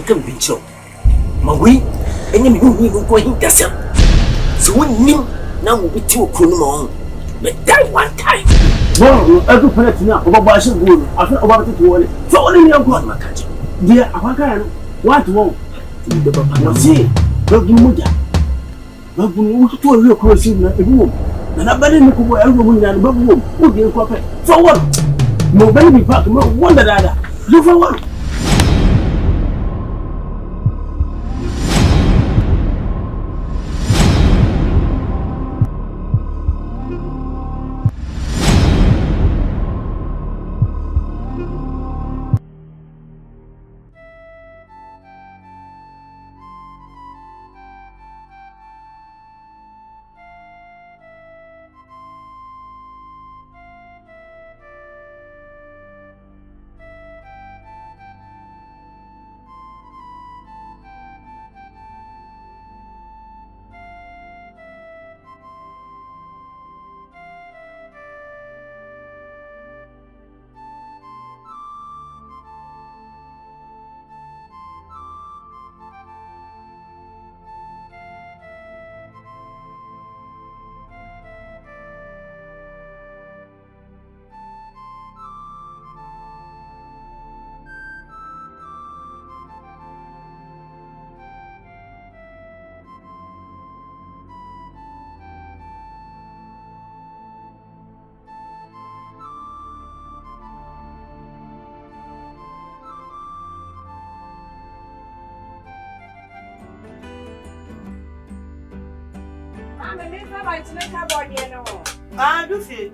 can be so. My way, and you will go in that. So when you now will be too cool, but that one time. No, I could put it now about Bashing Wood. I feel about it to it. So only your grandma catch. Dear, I can't. What won't the Papa say? Don't you move that? But we want to a real crossing at the room. And I better look over everyone and above room. Would you copy? For what? No baby, but no wonder that. You for what? Ah, do feel.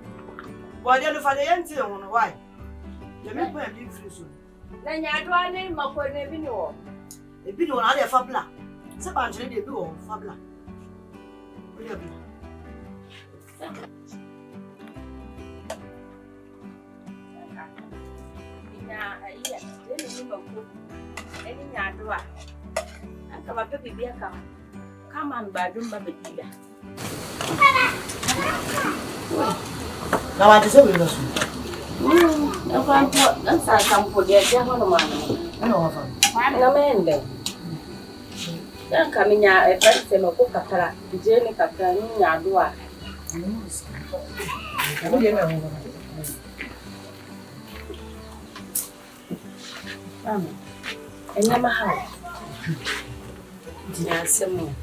Why do you for the empty on why? You make my big freeze. Then you do a name of what they know. A bit on other fabla. Somebody they do on fabla. Come on, bedroom, baby. Now I deserve it. That's I come for the gentleman. I know of him. No man then. Then coming out a friend say no cook a Jenny Catani Yadua. And never how. Dear Simon.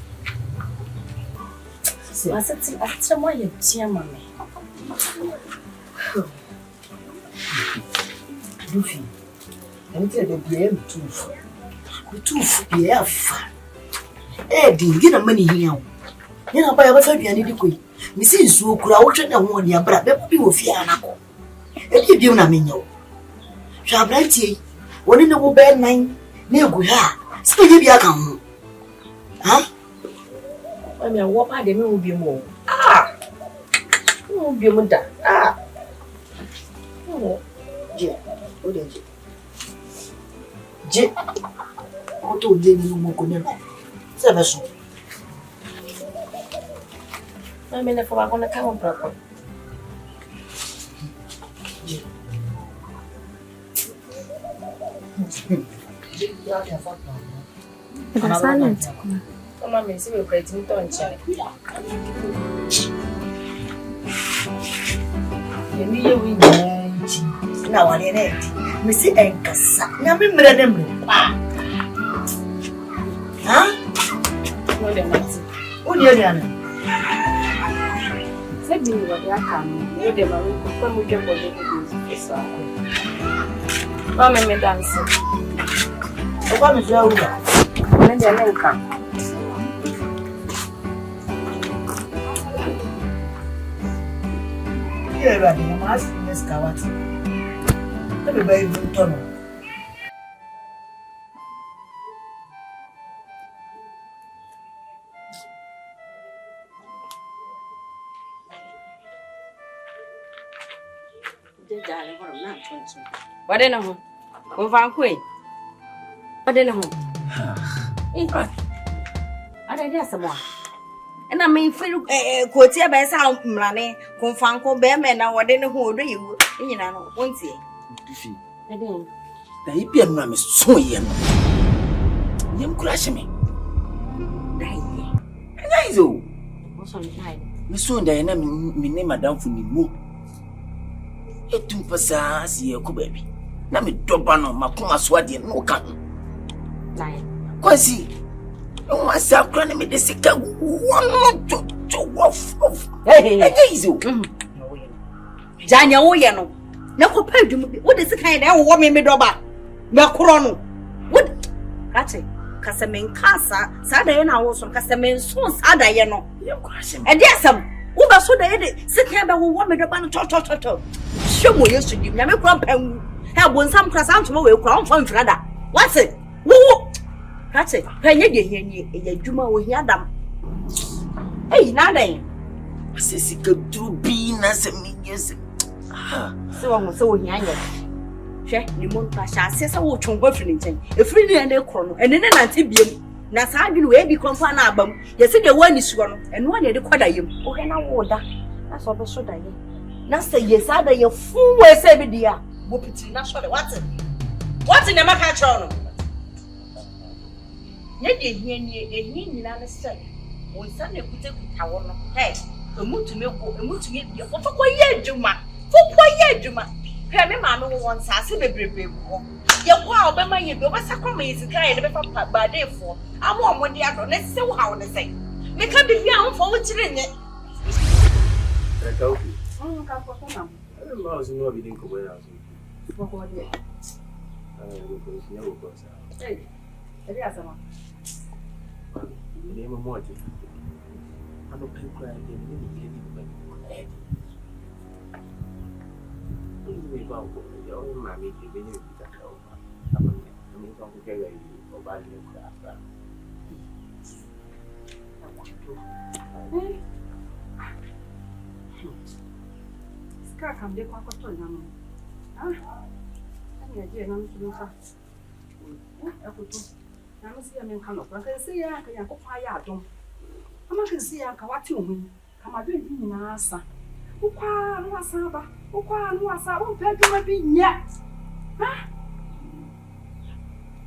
Was it after my dear mammy? Luffy, and tell the blame tooth. Tooth, yeah, fun. Eh, didn't get a money here. You know, by a baby, I need to quit. Mrs. Who could out and one year, but there be with Fianako. And you do not mean you. Shall I tea? One in the bed nine, near good hair. Speak if come. Huh? I mean, what I didn't will be more. Ah! Oh, be more that. Ah! Oh, Jay, what did you? Jay, I told you no more good enough. Seven. I mean, if I'm going to come proper. Silent. Come on, Miss, we're creating tongue. Now I didn't. Missy Angus. Nyame Mredem. Huh? No, they're not. What are you doing? Said you what I come. You them are come with your body to this. Come and dance. Come and show. Then they come. Here, I am asking Miss Kawat. Everybody will turn on. What in a home? Go for a queen. What in a home? I don't hear someone. And I mean, feel quote by sound money, confanco bearman, and what in a hole do you? You know, won't see. I didn't. The Ibian is so young. Yam crash me. Die. Nizo. What's on die? Me so Diana me name madam for me. Etum pasa si e ko baby. Na me doba no makoma so ade no ka. Die. Kwasi. Nwa sa kra na me de sika won to off. Hey. Nizo. Janya wo ye no. Na ko pa dwum bi. Wo de sika na wo me doba. Me kro no. Wo kache. Kasemen kasa sa da ye na wo so kasemen so sa da ye no. Yam crash me. E de asam. Wo ba so da ye de sika ba wo me doba no to. Shomo yesu dim na me kro pan. Ha bonsam kra sa ntoma we kro on frada. What it? Wo kache. Pa nye de hiani e adwuma wo hia dam. Hey na dan. Sika dubi na se me yes. Se wo so wo hia nya. Hwe ni mo npa sha se se wo twon ba firi nchen. E firi ni na ekro no. Ene ne nante biem. Na sa adwene we bi krompa na abam. Ye se de wani suo no. Eno na de kwada yem. O he na wo da. Na so be so da ye. Na se ye sa da ye fu we se bi dia. Bo piti na so de what? What na maka chro no. Nye de hia ni na na se. Wo sa na kuta wo no. Hey. Emutume bi fofo ye adwuma hwe me ma no won sase bebrebe wo ye kwa obema ye bi obasakwa ma yisika ye be papa badefo amo omode ado ne se wo hawo ne se me ka bibi a wonfo wo kire nye ka obi ka ko na ma o no bi din ko bo ya so ko de wo ko si ya wo ko sa eri asama ne mo mo ti ano pe kra ye ni ni ni ba ni ba ko yo ma mi ti be ni ta ka o ba ama ni so ko ke ga yi o ba ni ko afta ska kam de kwa ko to na mo ani aje na mu ka akuto na mo si ya men kan no ka se ya ka ya ko fa ya adom ama ka se ya ka wate o mu kama do ni na asa ukwa no asaba wo pe dwuma bi nya ha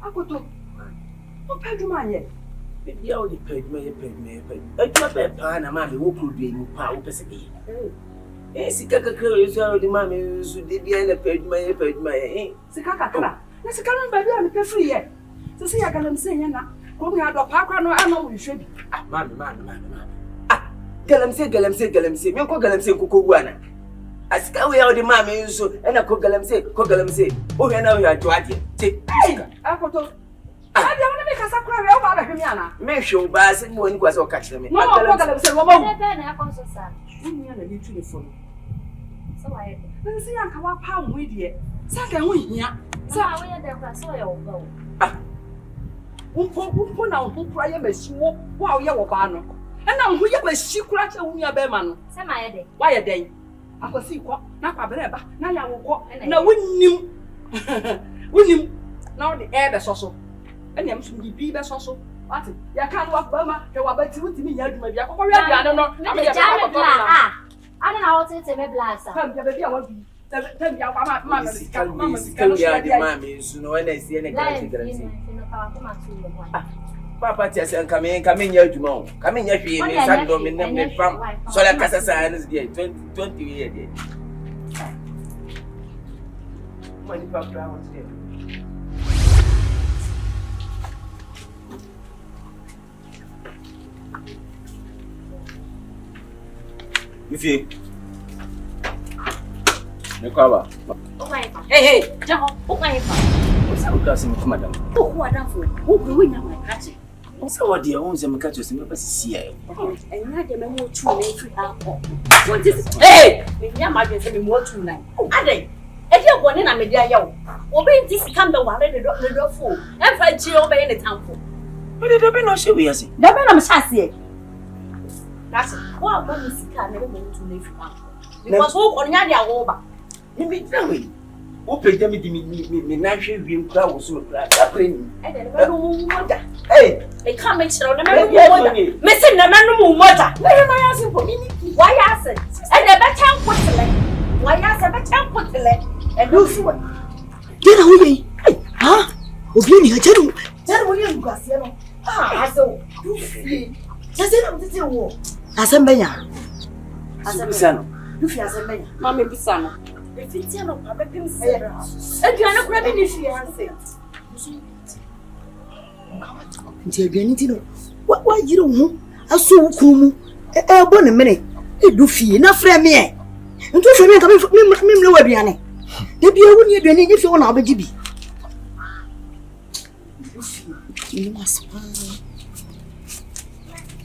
akoto wo pe dwuma nye bi ya o di pe dwuma ye adwuma pe pa na ma me wo produce ni pa wo pese bi sika kakra yo so di ma me so de bi na pe dwuma ye sika kakra na sika no ba bi a me pe free ye se ya galam se nya na ko mi ado pa kwa no ana wo hwe bi ma galamse me ko galamse ko guana asika we ya di ma me so na ko galamse o he na we ajo ade te akoto ade wona me kasa kwa we o ba hwe mi ana me hwe ba se mo ni kwa se o ka kire me no ko galamse wo ba wu na akonso sa ni ya na ni tu le fo so wa ye na se ya ka wa pa wo die sa ka ho hia sa wa ye de kwa so ye wo ba umpo na umpo ya masiwo wa ye wo ba no na hu ye masi kura cha hu ya be ma no se ma ye de wa ye den akwasi ko na kwa bere ba na ya wo ko na wonnim na o de e be so ene am so di bi be so ati ya kan wa ba ma ke wa ba ti wuti mi nya aduma bi akoko wi aduane no na me ja me bla ana na wo tete me bla sa kam ja be bi a wa bi tam ya wa ma sikalo ya di ma me so no na si ene garanti Papa tia se kame nya adwuma o kame nya hwe me sa do me nem me fam so la kasa sa ne dey 20 years dey money papa want dey Ifi ne kwaba hey jaho o kai fa o sa o ka se me madam o ko adam fo o ko we nya ma kache so what dey on se me ka to se me ba sisi ya enya de me mo tu na tu ha ko what is hey me nya ma de se me mo tu na adai e je go ne na me dia yawo obi nti sika mbe ware de do fo e fa chi o be ne tamfo o de do be no she we ase da be na me chase that's what ba mi sika na me mo tu na fi ha because wo ko nya dia wo ba ni bi trawe o pe dem di mi na hwe wiem kra wo so kra da pre ni e de be no mo da e ka me chiro na me mo da me se na na no mo da me ma ya se po mi why ya se e de be chan kwotele why ya se be chan kwotele e do so Gena wo yi ha obi ni ha jeru Tell me you go see no. Ah, so you feel. Just say I'm tell you. Asembenya. Asembenya. You feel asembenya. Mama bisa no. If it's no, I bet him say. Aduane kura bi ni hwe anse. Nti aduane ti no. Wa yire ho aso wukuru mu. E bo ne mene. E du fie na fra me e. Nti hwe me ka me mle wa aduane. De bia wo ni aduane nyi fie wo na obeji bi. Ni maspa.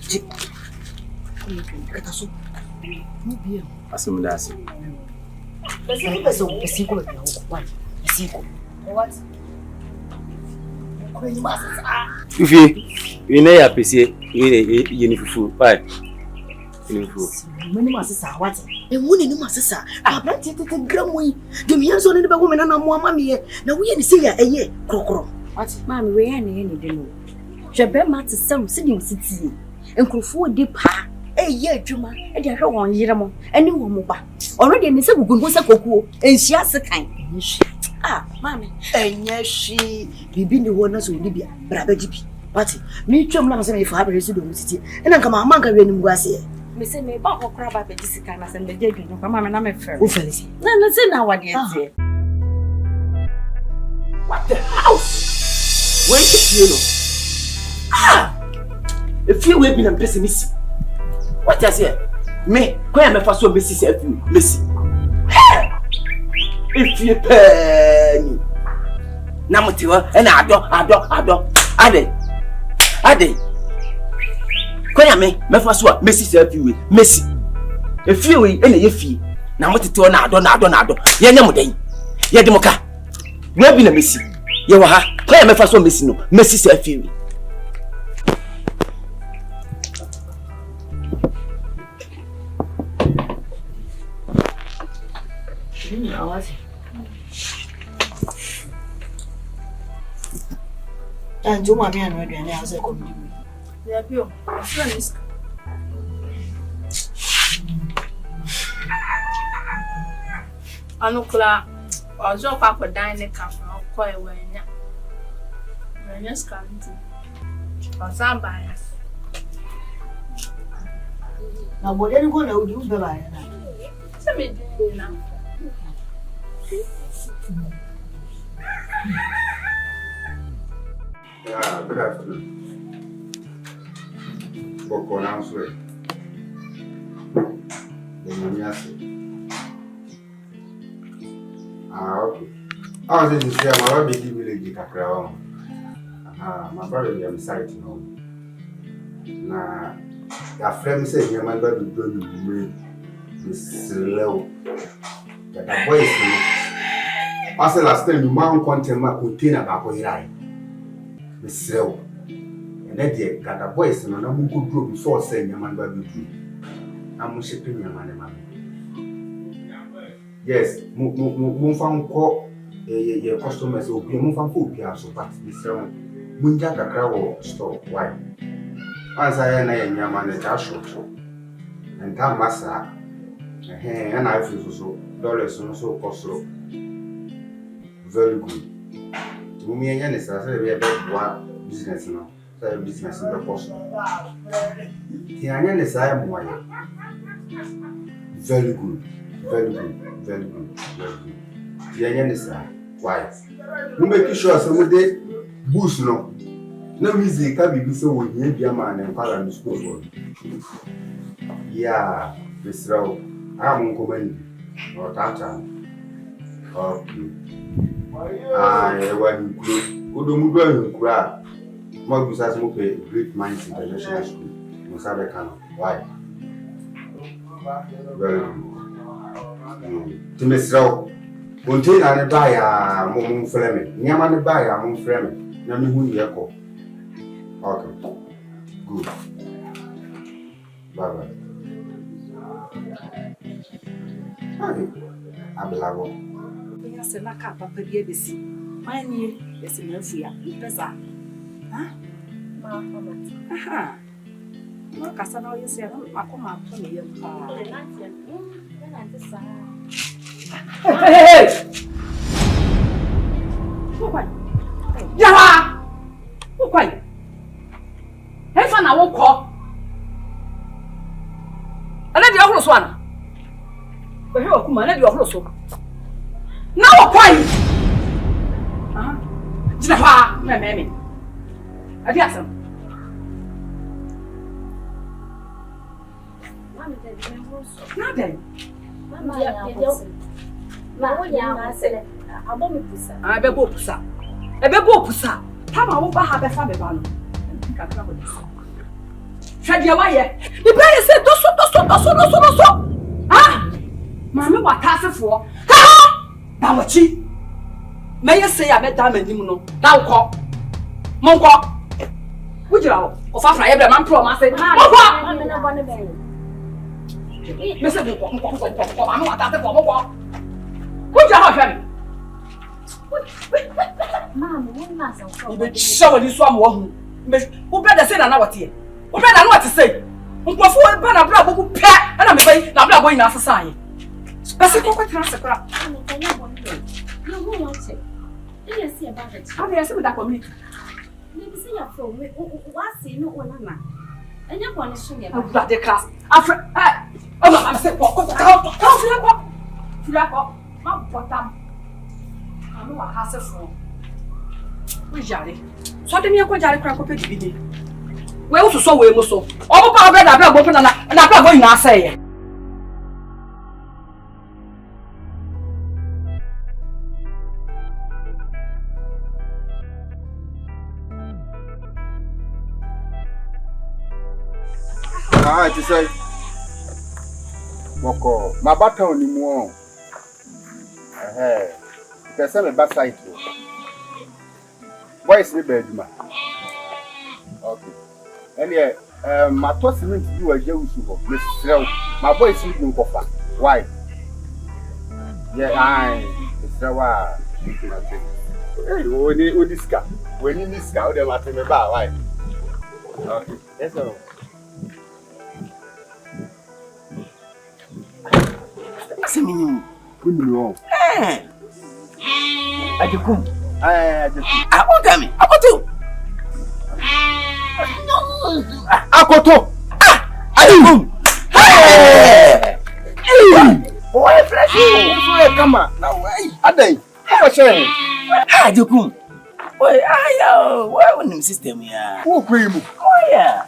Ji. Kata so. Mo bia. Asumdasi. Besi ko bia wo kwa. Besi ko. What? Ko ni masasa. Fifi, we na ya pese, we yeni fufu, pai. Yeni fufu. Mani masasa what? E woni ni masasa. Abranti tete gramu yi. De mi yanso ne be wo me na mo ama me ye. Na wo ye ni se ya eye krokro. What? Mama we ya ne de no. Hwebe ma te sem se dim siti. Enkrofo di pa. Eye adwuma. E de hwe won yire mo. Eni wo mo ba. Already ni se gugu se kokuo. Enhia se kan. Ah, mama. Enye shi. Bibi ni wo na so ni bia. Bra ba jibi. What? Mi twam na se me fa abere se do siti. Ena nka mama nka we ni mu ase. Me se me ba kokra ba be jisika na se me je dwun kwa mama na me fer. Wo felisi. Na se na wade tie. What the house? Wait a minute. Ah! If you will be a pessimist, what is it? Me, where am I for so Mrs. Missy? If you penny Namutiwa and Ade. Where me, my first one, Mrs. Missy. If you will any fee, Namutu, Nado, Yanamuday, Yadimoka. We have been a missy. You are where am I for so missing? Mrs. And you want me and ready and I was a good. Yeah, pure. Friends. Anukla, or Joe Papa dining camp or quite when you're coming to. Or some bias. Now, what are you going to do? Tell me now. Yeah, good afternoon. Boko na nswe. Okay. I was in the my baby village kakra. My brother dey site no. Na ya friend say me man do me slow. That boy is no. I say last time you man content ma container ba ko hirai. Me slow. And that day got boys no na mu go drop before say me man ba do. Na mu shepe me man. Yes, mu fan ko ye customers obi mu fan ko obi aso but this mu nja kakra wo store why once I na ye nyama na ta shop and ta masa and I feel so dollars so cost very good mu mi enya ne sa say be business no say business no cost ti anya ne sa mo ya very good. Yeah, why? You make sure some day boost no. No music can be so with you, man, and Paran school. Yeah, Miss Row, I'm coming or Tata. Okay. I want to cry. More as Great Minds International School, Musabekan. Why? Very good. To Miss Row, container and buy a mum frame. Yaman buy a mum frame. Nami who you echo. Okay. Good. Bye bye. I believe. Yes, and I can't papa dear busy. My knee is in Murphy. Pesa. Huh? Aha. No, Cassano, you say, I come out to me. Hey! Yala! kuma na di ohoro so na wo kwai jina fa na meme adi asam mami de na den mama ya ma wo ya ma se abo mi pusa bebo pusa bebo pusa ta ma wo ba ha be fa be ba no kakra bo dis hwede wa ye ni be ye se doso mami wa ta sefo ha ba wachi me ye se ya be da manim no da wo monko wujira wo o fa fra ye be man pro ma se monko mami na bone be me se monko mami wa ta sefo monko wujira ho hwe mami wo ma se so ibe shawo ni so am wo hu me wo brother say na wote wo brother na wote say nkofo ba na bra boku pe na me bai na bra boy na asesa anye bese ko kwatra sekra mami tanya bone be no wo wache ile si e ba ga chi abi ese da community ni bi se ya fo we wa se no ona na enya bone so ye ba bra de class afra o ma am se ko fira ko ma botam anu wa hase fo o jare so de mi ko jare kra ko pe dibidi we wo so we mo so o mo pa brother bra bo pe na bra bo ina ase ye Ti say Moko, my battle ni mo. Pesa me ba site. Voice me be duma. Okay. Any my to cement do a jewusu ho. Me srew. My voice me do kofa. Why? Yeah, I srewa. Hey, odi ska. When you ska, o dem ateme ba, why? Okay. Yes all. Semini Kunyo. Ajikum. Ajikum. Abogami. Akoto. Akoto. Ajikum. Boy, fresh. Come on. Now, why? Adai. How much? Ajikum. Boy, ayo. Why wouldn't system ya? Who cream? Oh yeah.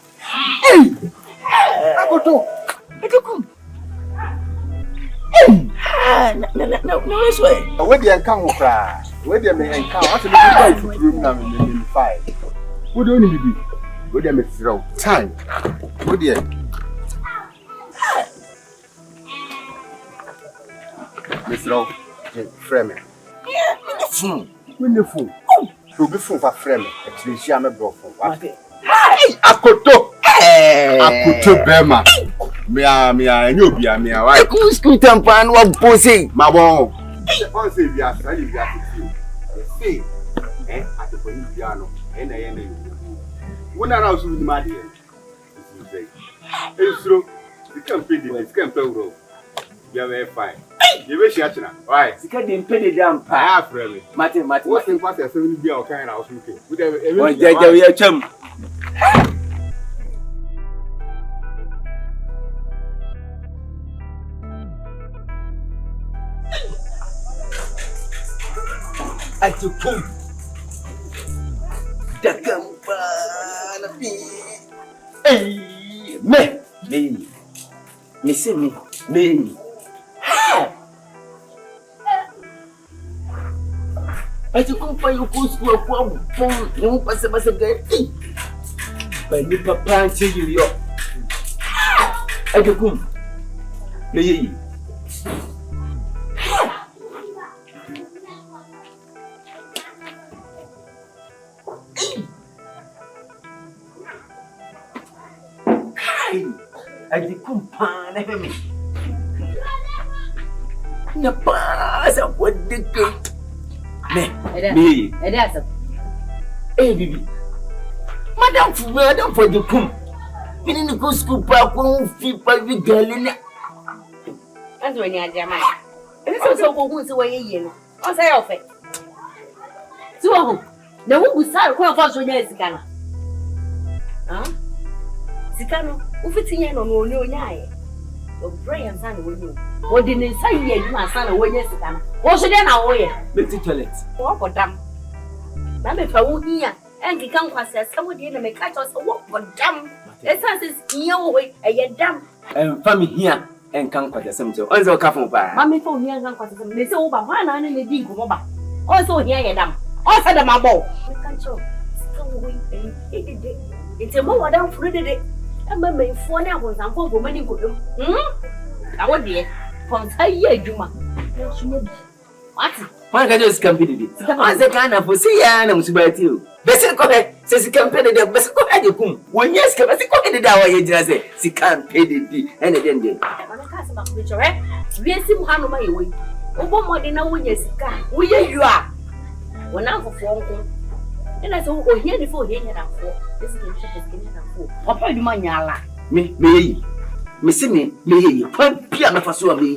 Akoto. Ajikum. No, this way. Where the encounter cry? Where the encounter? What's the difference room now in 5? What do you need to do? Where the make zero time? Where the Mr. Frame? Yeah, the phone. When the phone? To be phone for frame. Actually, she am a bro phone. Hey, Akoto. Akoto Bema. Mia, you be a mia. Why? School temper and what posing. My bon. Once we are studying, we are to see. At the piano, and I am. When I was with my dear, it's true. You can't pay the campaign. You are very fine. You wish you had to. Why? You can't pay the damn pie, really. Martin, what's the part of 7 be our kind of looking? With a chum. I took him. The company. Hey, me. I took him for your school for phone. No person was a guy. But you papa until you. I took him. Me. I did compare me. The pass of what the good. Me, and that's a baby. Madam for the cum. Meaning the good school park won't feel by the girl in it. that's when you're German. And it's also who's away you. I'll say off it. So, the one who started quite fast when you're Sikana. Sikano, who fits in on no yae. Your brain and son will you. What didn't say you, my son, when yes, what's it then? Away. Make the toilet. Walk for them. Mamma, if I won't hear, and the come was somebody in the catch us a walk for them. It says your way, and yet damn. Family here and come quite a cemetery. Also, come from by. Mammy for here and quite a miss over 1 and the dig over. Also, here I am. Also, the marble. It's a more down for the day. And my main 4 hours and 4 women could do. I would be from a year, Juma. What? Why can't you just come to it? I said, kind of see, and I'm about you. Best go ahead, says he can't pay the best go ahead. When yes, come as go ahead, our agency, she can't pay the and then they. We are some hand my way. Over more than a winner's car. Where you are. When I'm for 4. And I saw here before here and 4. This is the 4. What do you mind, Yala? Me, Missy me, pump piano for so me.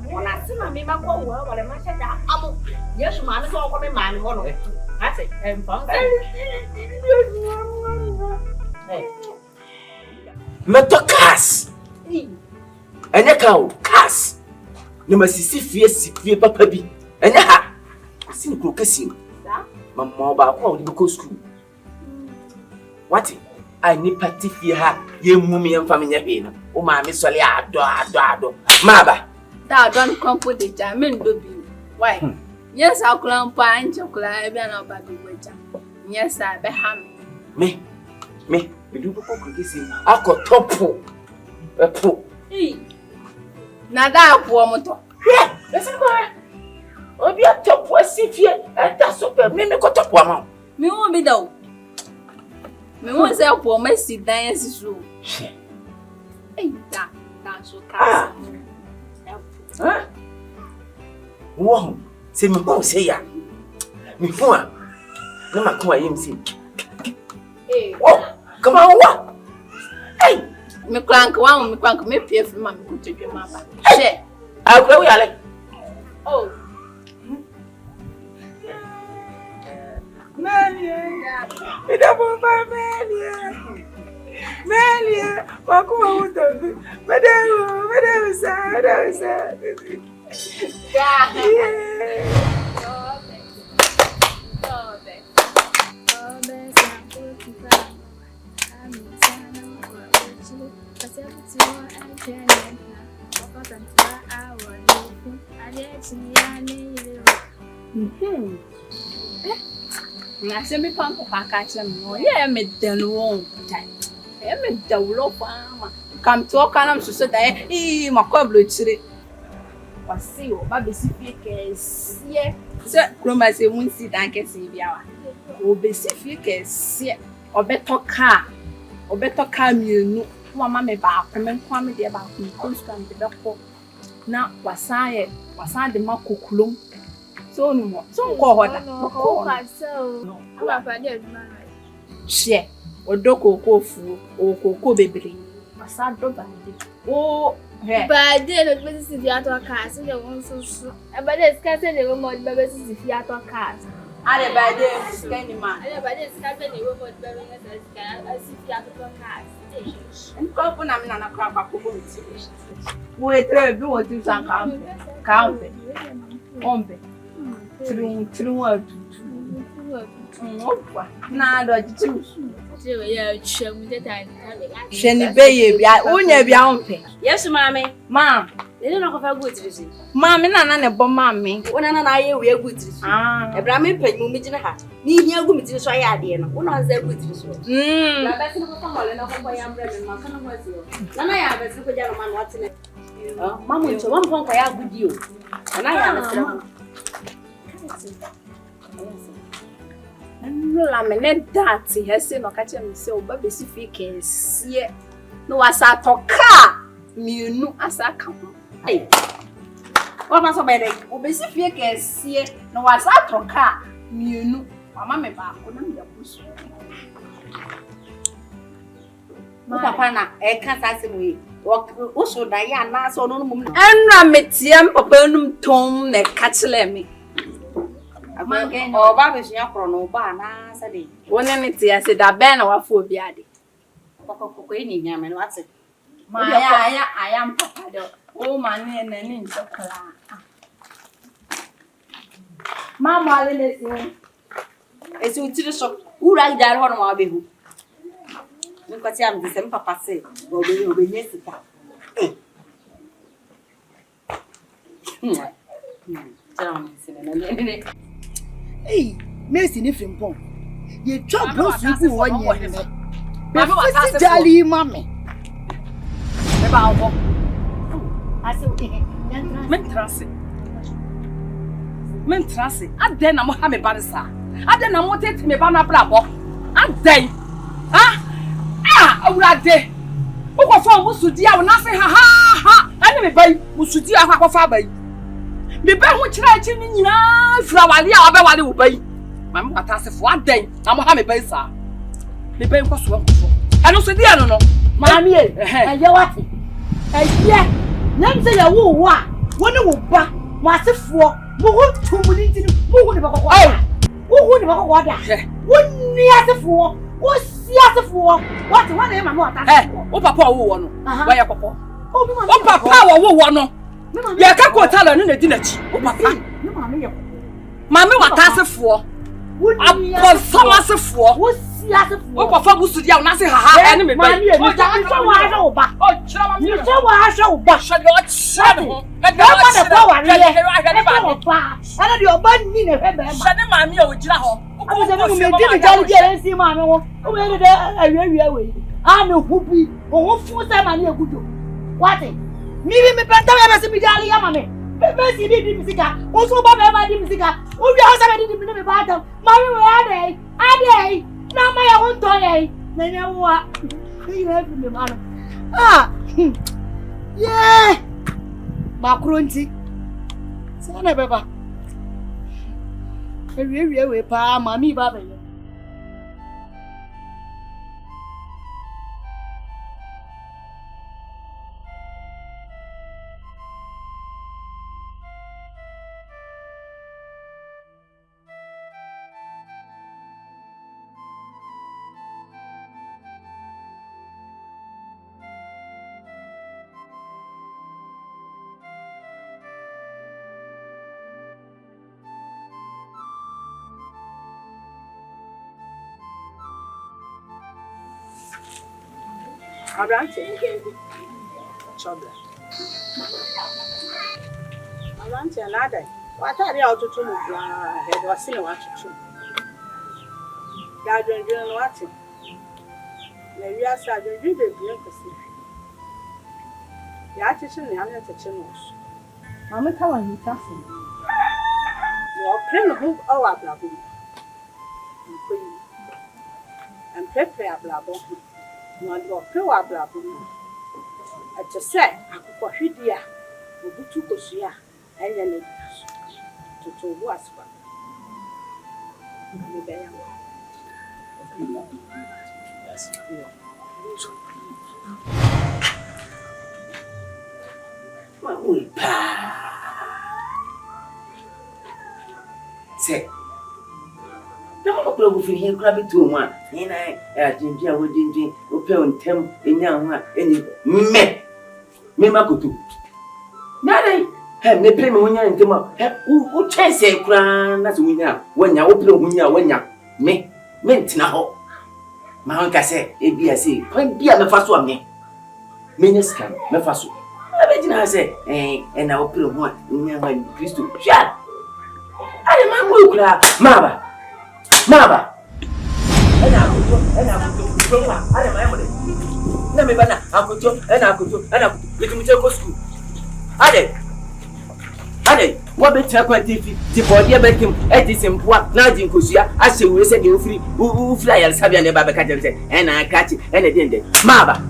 When I see my mamma go well, but I must say that I'm yes, man, it's all coming, man. I say, and found Metokas and a cow, cast. No, my sister, papa be and ha. I see crocusing. Mamma about the school. What? I need party here, you mummy and family. Oh, my miss Solia, do. Maba. Thou don't come put the jamin do be. Why? Yes, I'll climb pine chocolate and I'll back the waiter. Yes, I be ham. Me, we do crocusing. I got top a pool. Now that poor motor. Yeah, listen, oh, be a top was if you and that's super. Me got top one. Me won't be though. Me won't say poor messy dance room. Hey, that's so cast. Huh? Wow, say me won't say ya. Me for no ma come him see. Hey, oh, come on, what? Hey, me crank me pay for my good to your mama. Share. I'll go yale. Oh. Melia, it up by Melia, Kumawood, Madame, sad. I say me pump a catch them. Yeah, me done wrong time. Yeah, me develop farmer. Come to a canam to say that my cobbler tree. Was see you, Baby Sifikas. Yeah, Sir Chroma say, won't see that can see the hour. Oh, be Sifikas, yeah, or better car, you know. Mamma me back, and come there about me, constant the doctor. Now, was I the Macuculum? So no more. So go on. Share or doko go fool or cocoa baby. A sad dog. Oh, but I did not visit the other cars and they won't so. But it's casting the remote babies if the other cars. I by this candy man. I by this casting the remote babies as if the other cars. And go on a crab back over with wait, do what you count it. Ombe. True word. Nah, don't you? Shenny baby, I won't be on pay. Yes, mammy. Ma'am, They don't know if I good to see. Mammy, none of mammy. When I we are good to see. A Brahmin pay me in a hat. Me here go to try idea. One of them good to see. I bet you come on and I am bringing my son was you. Then I have a super gentleman watching it. Mamma, so one point I have with you. And I have a no, I'm a that he has seen or catch him so, but Pacific yeah. No, as I talk car, me no as I come. Hey, what was a better? Oh, Pacific yeah. No, as I talk car, me no. Mamma me back on the bush. Papa, I can't ask him. Also, Diana, so no mum. Enra metiam papa num tom na kachele me. Oh, Babis, your chrono, Bana, said One minute, I said that Ben or for biade. Cocoini, Nyame, what's it? I am papa. Oh, my name and in so Mamma, listen. It's to the shop. Who rang that on my baby? Look at him, the same papa say, or will be necessary. Hey, Messi ni frimpon. Ye chop bro suku wonye ne. Be fisi jali mame. Me ba wo. Ase Men trase. Aden na mo ha me ba nsa. Aden na mo tete me ba na bra bo. Aden. Awurade. Wo fa wo sudi a wo na se ha. Ani me bai, wo sudi a kwa fa bai. Me ba ho kira chi ni nyina fura wale a obe wale wo bai. Ma me kwata se fo aden na mo ha me bai sa. Me bai nkwa so nkwa. Ano so di ano no. Mami eye wati. Eye. Nyam se ya wo wa. Woni wo ba. Mo asefo. Mo ho tumuni ntini. Mo ho ne bakoko. Wo ho ne bakoko da. Woni asefo. Wo si asefo. Wati wana e mama wata. Wo papa wo no. Wa ya popo. Wo papa wo no. Ya ka ko tala no na di na chi. Wo papa. Mami wata asefo. Apo sama asefo. Wo si asefo. Wo papa bu su dia na se ha ene me bai. O ja so wa ha oba. O chira mami. Ni so wa ha oba. Shade o chira ho. E ga ma na kwa wa re. Ana di oba ni na hwe be ma. Shade mami o gira ho. Abu se me di mi jali jere nsi mami wo. O me de awiawia we. A me hubi. O ho fu se ma ni egudo. Wati. Mi penta me be se mi jali ya mami. Be si di misika. O so ba be ba di misika. O wi ho se me di mi ba ta. Mami we ade. Na ma ya won to ye. Na nya wo. Ni na fi me ma no. Yeah. Makronti. Sana beba. We pa mami ba be. Arante. Chobla. Arante anada. Watari autotu mu bla. He was seen watutu. Da dwendwen no wate. Na wi asa dwendwen bebree kwesi. Ya chichi ne anya chichi no so. Mama ka wan hitafo. Wo pren ho awa blabo. Nkoyi. Am pepe ablabo. No do pe wa blabo. A to say akukọ hwidi a obutu kosua enya ne to wo aswa. Ni be ya. Yes. Ui pa. Se. Dama ko probu fi hin kura bitu ho a. Ni na jinjin a wo jinjin, wo pe ontem enya ho a eni me makoto. Na dai. He me pre me wonya ntem a. He wo chese kura na so wonya, wonya wo pre wonya wonya. Me ntina ho. Ma ho ka se e bia se, kwan bia me fa so a me. Me nyeskan me fa so. Abejina se na opere ho a nya ha Kristo sha ale ma mo kura maba ena akoto ale ma yamode na me bana akoto ena bitumite ko school ale wo betra kwa TV ti body betim etisempoa na agin kosua ahye we se de ofiri ayal sabia ne ba be ka jere ena akachi ena dende maba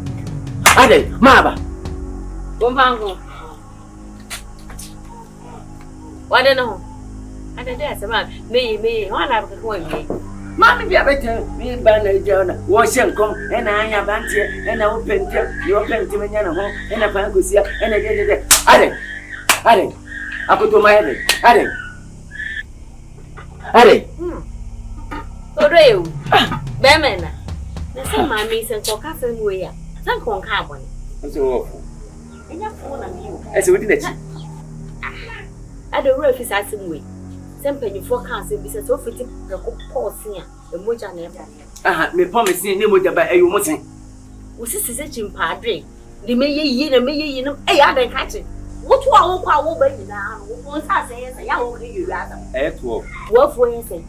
Bombango. Wade no. Ade de asema me wana ba ko me. Mammy be a better, me banner Jonah, washing come, and I have answer, and I will paint your painting in your home, and a pangusia, and I did it. Addy, I put to my head. Addy. Oreo, Bemena. The same my mason for cousin way. Some con carbon. That's awful. Enough phone on you. I said, didn't it? At the roof is asking way. Some penny forecast in business of fitting the poor singer, the Moja never. Me promising no more about you must say. Was this such in padre? The may ye and may ye know, I had a catch it. What will our baby now? What's I say as a young you rather? At work. What for you say?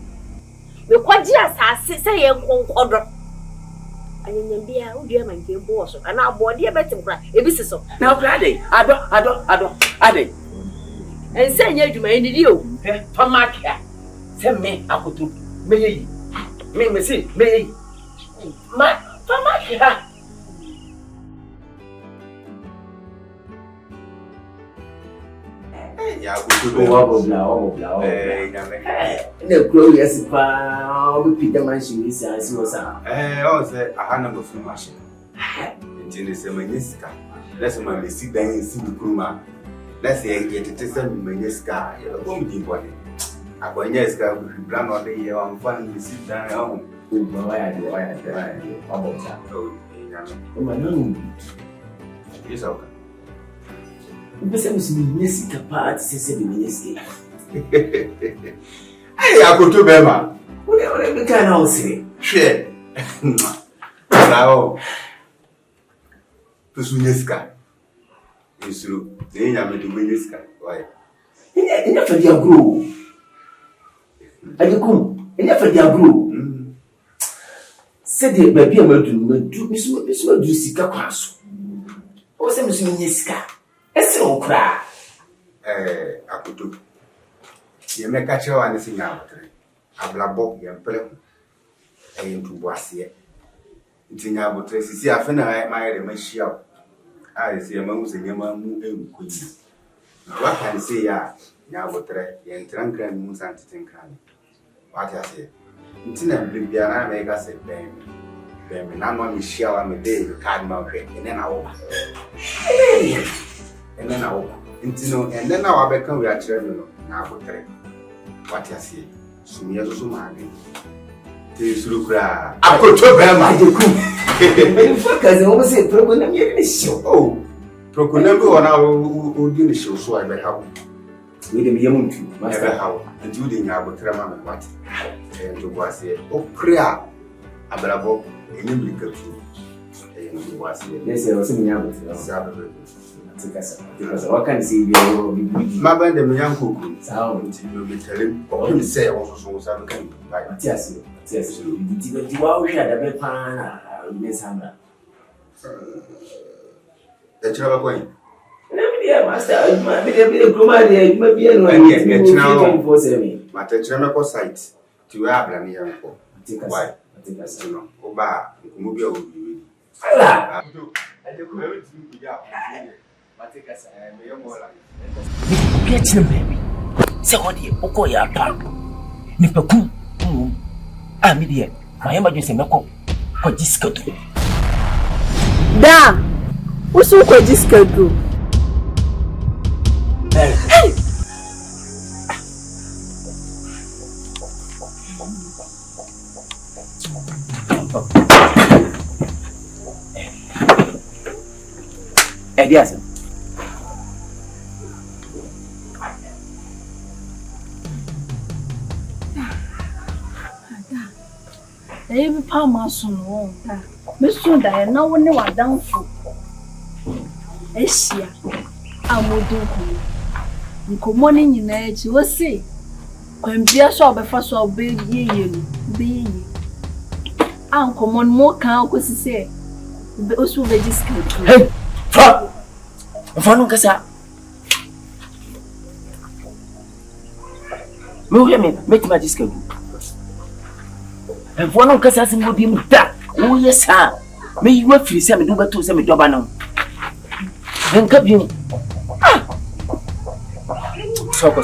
The quite just as say a quadra. And then be a dear man came boss, and our body a better cry. It is so. Now, Friday, I don't. And say you made you. Tomakia. Send me up to me. Me, see, me. My Tomakia. Yeah, the glorious power, we pick the machine. Is as was I say a hand of machine. It's in the seminisca. Let's my sit down and see the Kuma. Let's say it is a minisca. You're going to be body. I want yes, go plan on the year. I'm finding the sit down. Why I do. Yes, okay. Você me disse capaz de ser ministro. Hey, I go to Bema. What we can all say? Share. Now, Pusuneska. It's true. They are the minister. Why? Enough for their grow. And you come, enough for their grow. Said the baby, I'm going to do Miss Sika Quasso. What's a Miss Minister? Esse não cra. Akutu. Ye me catch you and sing out. Ablabo, ye play. Into Boissier. It's in our traces. See, I find I admire my shop. I see a mouse and your mamma queen. What can I say? Ya, Yabotre, and Trankan Moons and Tinkan. What I say? It's in a Bibiana make us a baby. Baby, now on the shell I'm a day, you can't mount it, and then I'll. And then I'll. And then now I become we are children. Now, what I say? Soon you're so mad. This look, I could to bear my focus always say, Procunum, you show. Oh, Procunum, or now who do the show, so I bet how. With him, young to Master How, and you didn't have a tremor and what. And to was here. Oh, prayer. Abrabo, and you will go through. And you was here. Yes, I was in Yabba. Because what can see you? My band, the young cook, sound, you will tell him, or him say also so can buy. Yes, you are here at the pan, Miss Hammer. The trouble going. Master, I might be a bit of Kumawood, you may be a matter site to Abram here. Why? I think I still know. Oba, Kumubia will be. Get him, baby. Say what you go ya pa. Nipaku. Ah, me dear. My emergency meko. Ko discado. Da. Usu ko discado. Hey. Yes. Every palm mason won't. Miss Sunda, no one knew what down for. Esia, I will do. Good morning, you know, you will see. When be a shop before so big ye, be Uncle Mon more can say. Be also registered. Hey, fuck! Fanu kasa. Me hear me, make my disco. And fanu kasa se mo bi mu da. Oh yes sir. Me you free say me do beto say me do ba no. Enka bi. Soko.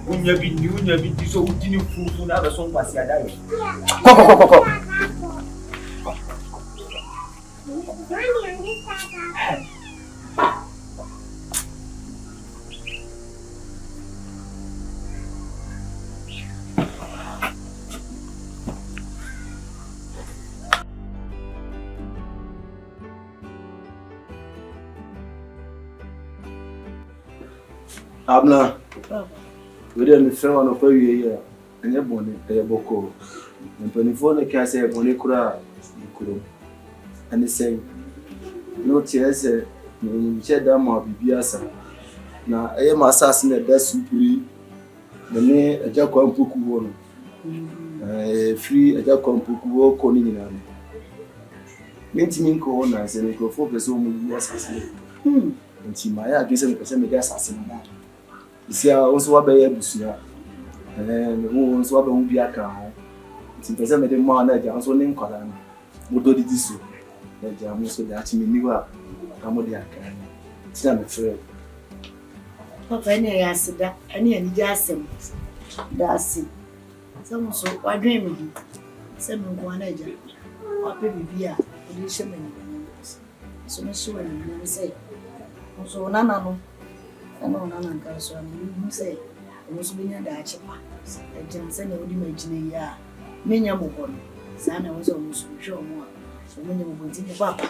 Unya bi so utini fufu na ba so kwasi adayo. Ko. Abna, we didn't film on a few years, and your bonnet, a boko. And 24 the cat said, Bonecura, you could. And they say, no tears, you shed them or Biasa. Now, I am assassin at that superi, the name a jack on Puku, free a jack on Puku, Conin. Minting corners and go focus on the assassin. And she might have given the assassin. You see, I also want to be able to and who also want to be a cow. It's impressive that the man that John's only column would do this. The Jam so that me knew up. I'm with the can. It's not afraid. Papa, any answer that any just that's it. Some so what dreaming? Some one agent. What baby beer, and shaman. So much so when say. So, Nana. I know none of us who say, I was being a Dutch. A Johnson would imagine a year. Many a one. Sana was almost sure more. So many would in the papa.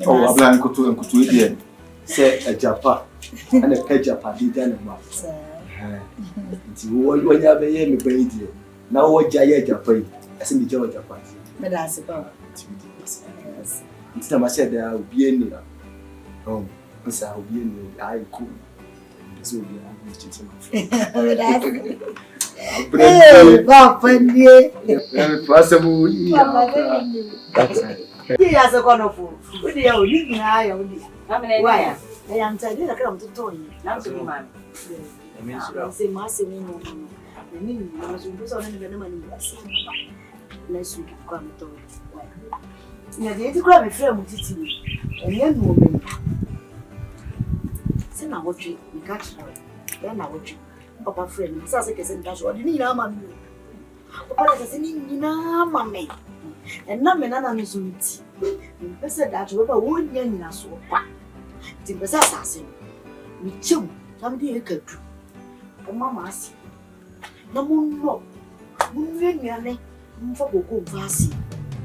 Oh, a blank to and could again. Say a japa and a pejapa did animal. When you have a year, baby. Now what Jaya Japan? I see the Georgia party. But I suppose. It's time I said there will be any. Oh, I will be in the eye cool. So we are he has a wonderful. With the old living eye only. Why? I am telling you, I come to Tony. Not to man. I say, Master, I mean, I was going to go on the money. Let's come to it. You had to grab a friend with you. And young woman. Say now what you catch now. Then now what you Papa friend. So I say that's what you need now, mammy. Papa is saying now, mammy. And now me nana miss it. Me say that you ever won't get in a so far. The person assassin. Me chum. Something you can do. Oh mama see. No more. Munwe nyane. Mfa boko mfasi.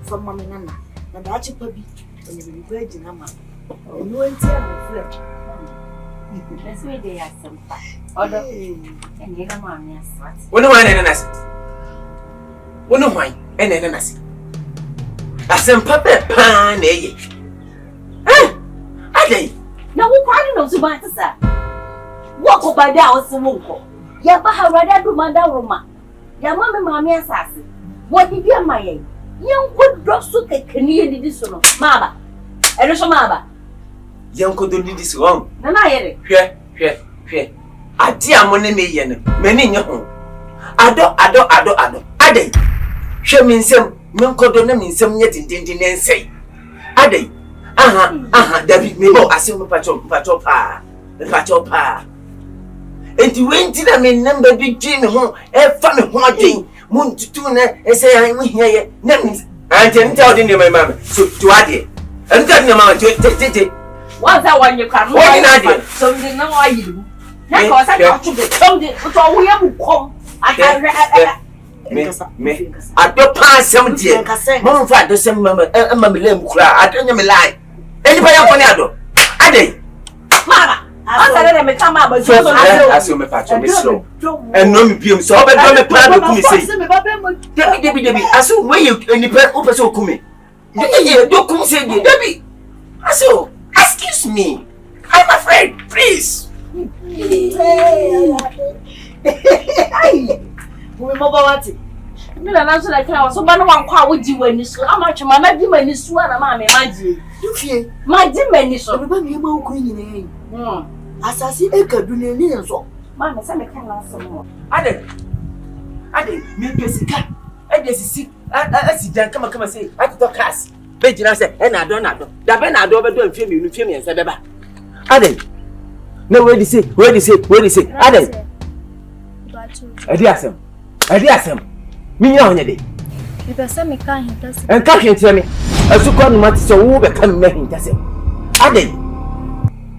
From mama nana. Na dachi pabi. And you be ready na mama. And you enter my friend. That's why they are some fun. Order and you don't want me as what? When no one and us. When no wine and then us. As some papa pan, eh? I say, now who quite knows about us, sir? Walk up by the house and walk. Yabaha rather do Mandaroma. Yamma, mammy, assassin. What did you, my aim? Young good drop so Canadian this one, Mama. And also, Mama. Young could do this wrong. And I had it. Here. I dear money million, many in your home. I day. She means some, Munko means some yet in Dintin and say. I day. David Mimo, I see my patropa. And you went to them in number big Jimmy home, a funny wanting, moon to tuna, and say I'm here. Names, I didn't tell my mamma, so to add it. And tell your mamma to What's that one you can what so you know why you do? Because I got to get something, which all we have come. I don't pass some dear. Mom, father, some mamma, and mamma lamb cry. I don't know me lie. Anybody up on the other? I did. Mamma, I said, come up, but I assume my patron is slow. And no me, so I don't have a plan to say. Debbie, I saw where you any pen open so come. Don't come say, Debbie. I saw. Excuse me. I'm afraid, please. Me na nanso na kira so ba no wankwa wodi wani so amacho mama di mani so na mama maji dufie ma di mani so be ba me ma okuru nyina yi asasi ekadu na ni nso mama se me kan na so mo ade me pesika ade sisi asijan kama say atito cars be jina se e na do da be na do be do mfie me mfie me nse be ba ade no where they say ade Bacho Adiasem. Minya onye de. Me pesa me ka hintasem. Enka hwente me. Asukọ no mate se wo be ka me hintasem. Ade.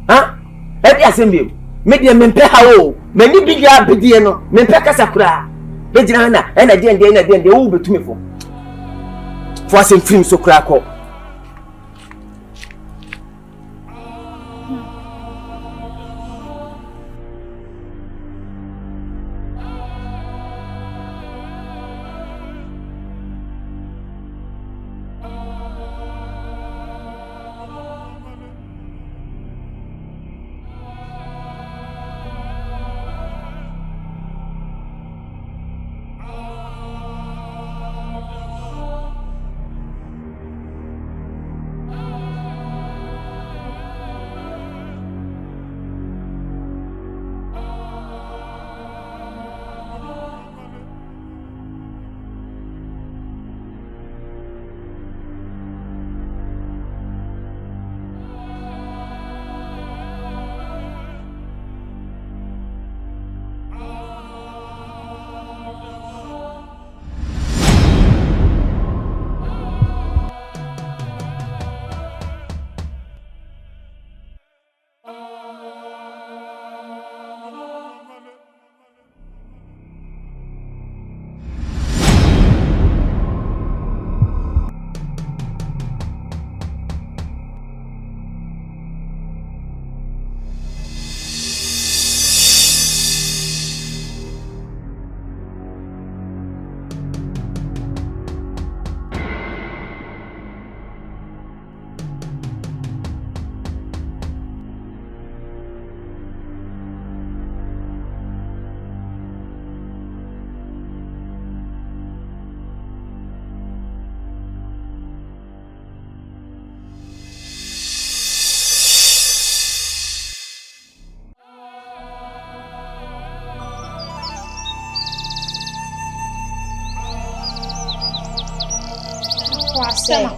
Ha? Adiasem bi. Me de me mpe ha wo. Mani bi ya bidie no. Me mpe kasa kura. Be gina na. Na de wo betumi fo. Fo asem film so kura ko.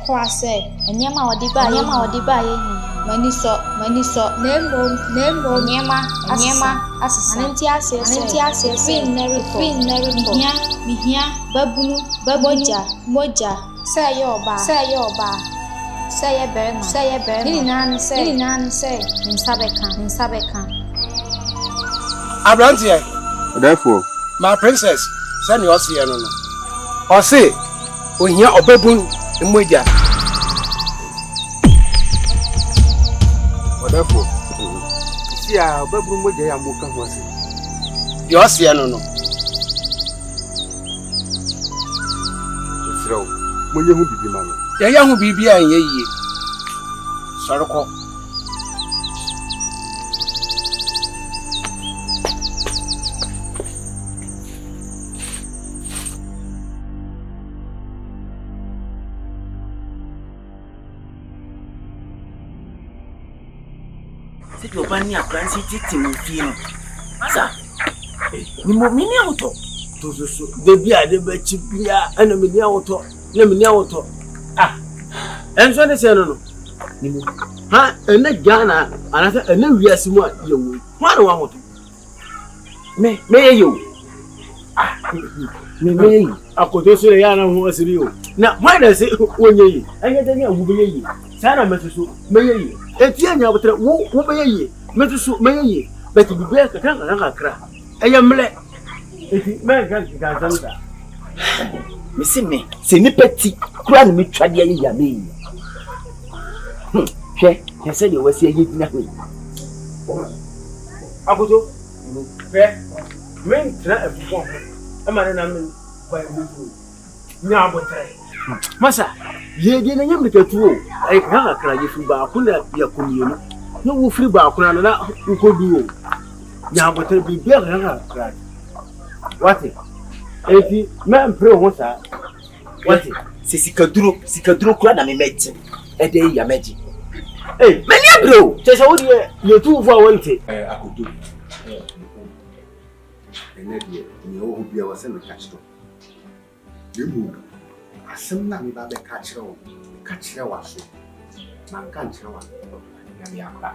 Kwase enyama odiba ye maniso nembo enyama asesa anti ase fin neri mihia babunu moja say oba say berma nini nan say nsabeka Abrantie Therefore, my princess send you see no or say ohia obabun moja therefore, see obabun moja ya muka ho say you see no Israel, monye hu bibi ma no. Ya hu bibi an ye yie soroko Sidi obani akransi titi mo fie no. Asa. Ni mo mini auto. Tozo de bia de ba chibia ana mini auto. Na mini auto. Ah. Enso de se no. Ni mo. Ha, ena Ghana, anasa ena wiase mu ye wo. Hwa na wa moto. Me ye yo. Ah. Me ye. Akoto so ya na ho asiri yo. Na hwa na se wonye yi. Anya de ni awu be ye yi. Sana mesusu me ye yi. Eti anya botre wo be ye metusu me ye beti bibe ka kan kra eyamle eti me kan santa me se ni peti kura ni mitwade ye ya me hwe se de wasi ye dina ho akoto hwe men tra efo ama na men ba mu nya botre masa ye de na nyam de tuo ai kan kra ye fi ba kuna ya kumienu no wo free ba kuna na nkodu o nya botre bi be kan kra wati eti me mpre ho sa wati se sikaduro kura na me meji e de ya meji many bro tesa wo de ye tu fu awonte Akodo. Ene de ni o hu bia wase no kachiro. Demu asem na me ba be kachiro waso. Man kan chiro wa. Na me akwa.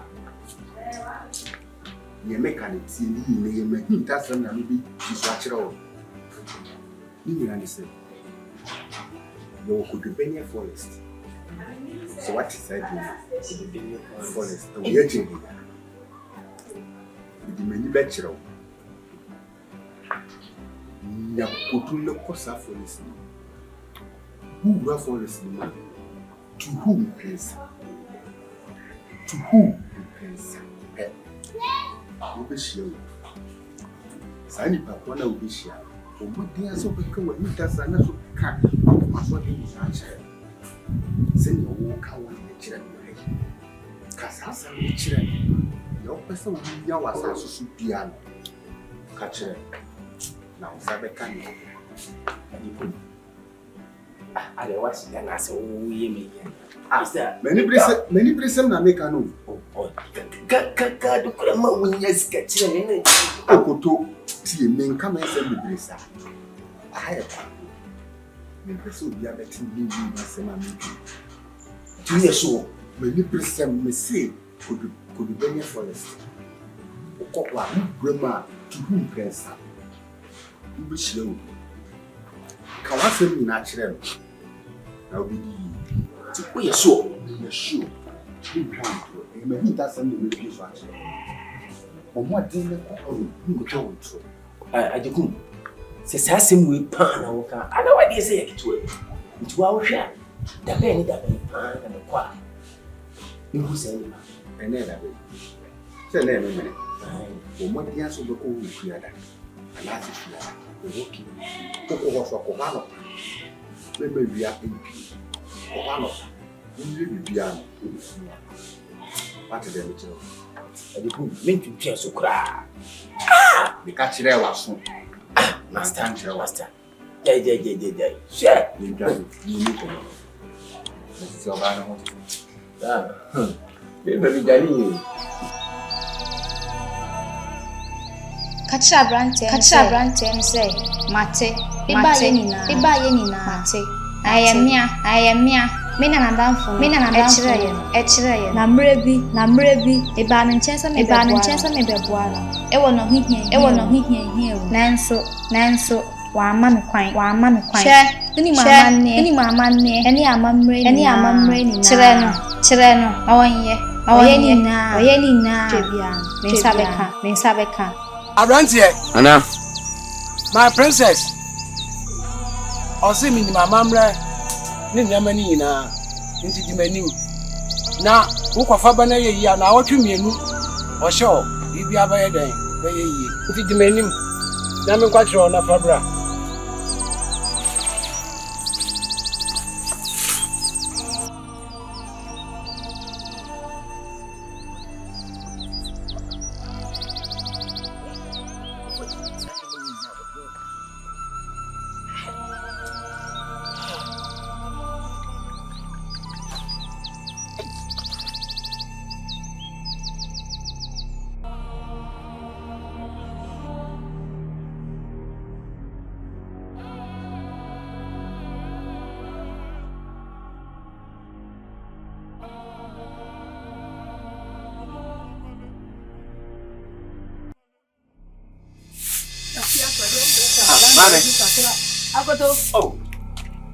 Nyame ka ne tie ni ne yema hinta sam na no bi so akere wo. Ni nyina say. You could be Ghanian forest. So what is that? Ghanian forest. We are changing. The many bachelor. Ya kutunle kosa forest. Who are forest? To whom praise? To whom praise? Obishio. Sani papa na obishia. Omudia so beka wa hinta sana so ka. Maso de nyache. Send your walk out with the children. Casasa, the children. Your person will be your assassin piano. Catch it. Now, Sabecan. I don't watch the answer. Many prison are make a no. Oh, Kaka, do Krama when you sketch in Okoto. See, men come and send the bracer. I have. So we are betting me and my 2 years old. Many percent may say could be Ghanian forest. Okwa grandma to whom press. You be slow. Can I send me natural? Now be to put your soul. You're sure. You can't do it. Maybe that's something we use actually. On what dinner you go to? I do. Says Hassim we pan or car. I know what you say to it. It's well share. The penny that be pan and the quack. You who say, I never will. Say, never minute. What the answer will go with you. And that's it. The working. Coco was a Komano. Maybe we are in Komano. You will be beyond. What is the matter? I didn't mean to tear so cry. The catch there was soon. Master. Jay. Share. You got it. You need to know. This is your banner. Baby, Ghanian. Kacha brante and say, Mate, Iba Yenina, Mate. I am mea. Mina na damfo echire namrebi eba no nchesa me beboala ewo no hihia nanso wa ama me kwan hwe ni mama nne eni amamre ni chire no oye ni na twebia mensa beka Abrantie Ana my princess osi mi ni mama mre ni nyama ni nyina nti di manim na wo kwafa ba na ye yi na awotwe mienu o hye bibi abaye den ba ye yi nti di manim na me kwatro na fabra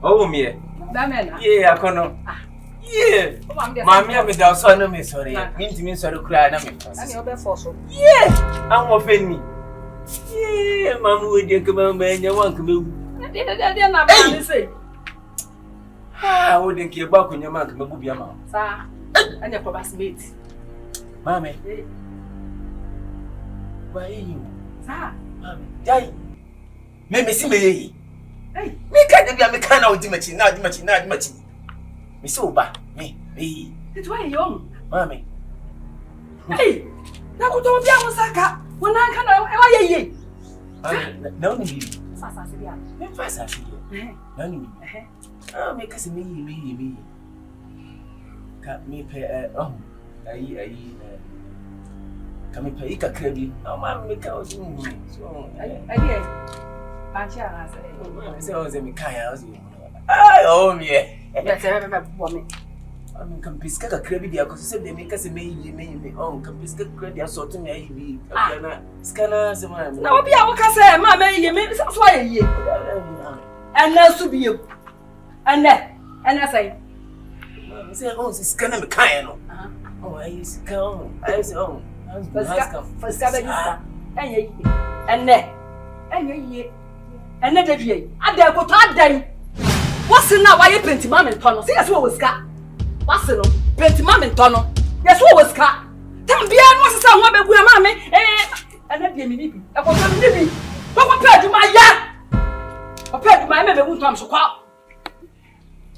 Oh, me. Yeah, I can't. Yeah, Mammy, I'm without son of me. Sorry, means me sorry, cry. Yeah, I'm offending me. Yeah, Mamma, would you come on, man? You want to move? I wouldn't care about when your man can move your mouth. Sir, and your papa's mate. Mammy, why are you? Sir, Mammy, die. Maybe see me. Hey, me can't be a mechanic ultimate, not much. Me so bad, me. It's why young, Mammy. Hey, now go to Osaka. When I can, why ye? No, me. Fast, no, oh, make us me. Can't me pay, can me pay a credit? No, man, make out. So, I me. Oh, me. Yes, I remember woman. I'm Campisca credit because said they make us a me on Campisca credit sort to me. Scanner, someone. No, be our casa, mamma, you made that's why ye. And now to be you. And I say, oh, it's scanner the kind. Oh, I used to come. I was on. For Scabba, and ye. And let ye. I dare go to them. What's in now? Why you paint mamma and tunnel? See, that's what was cat. What's in paint mamma and tunnel? That's what was cat. Tell me, I was some woman with mamma, and let me be. I was going to be. But compared to my yard, compared to my member who comes to call.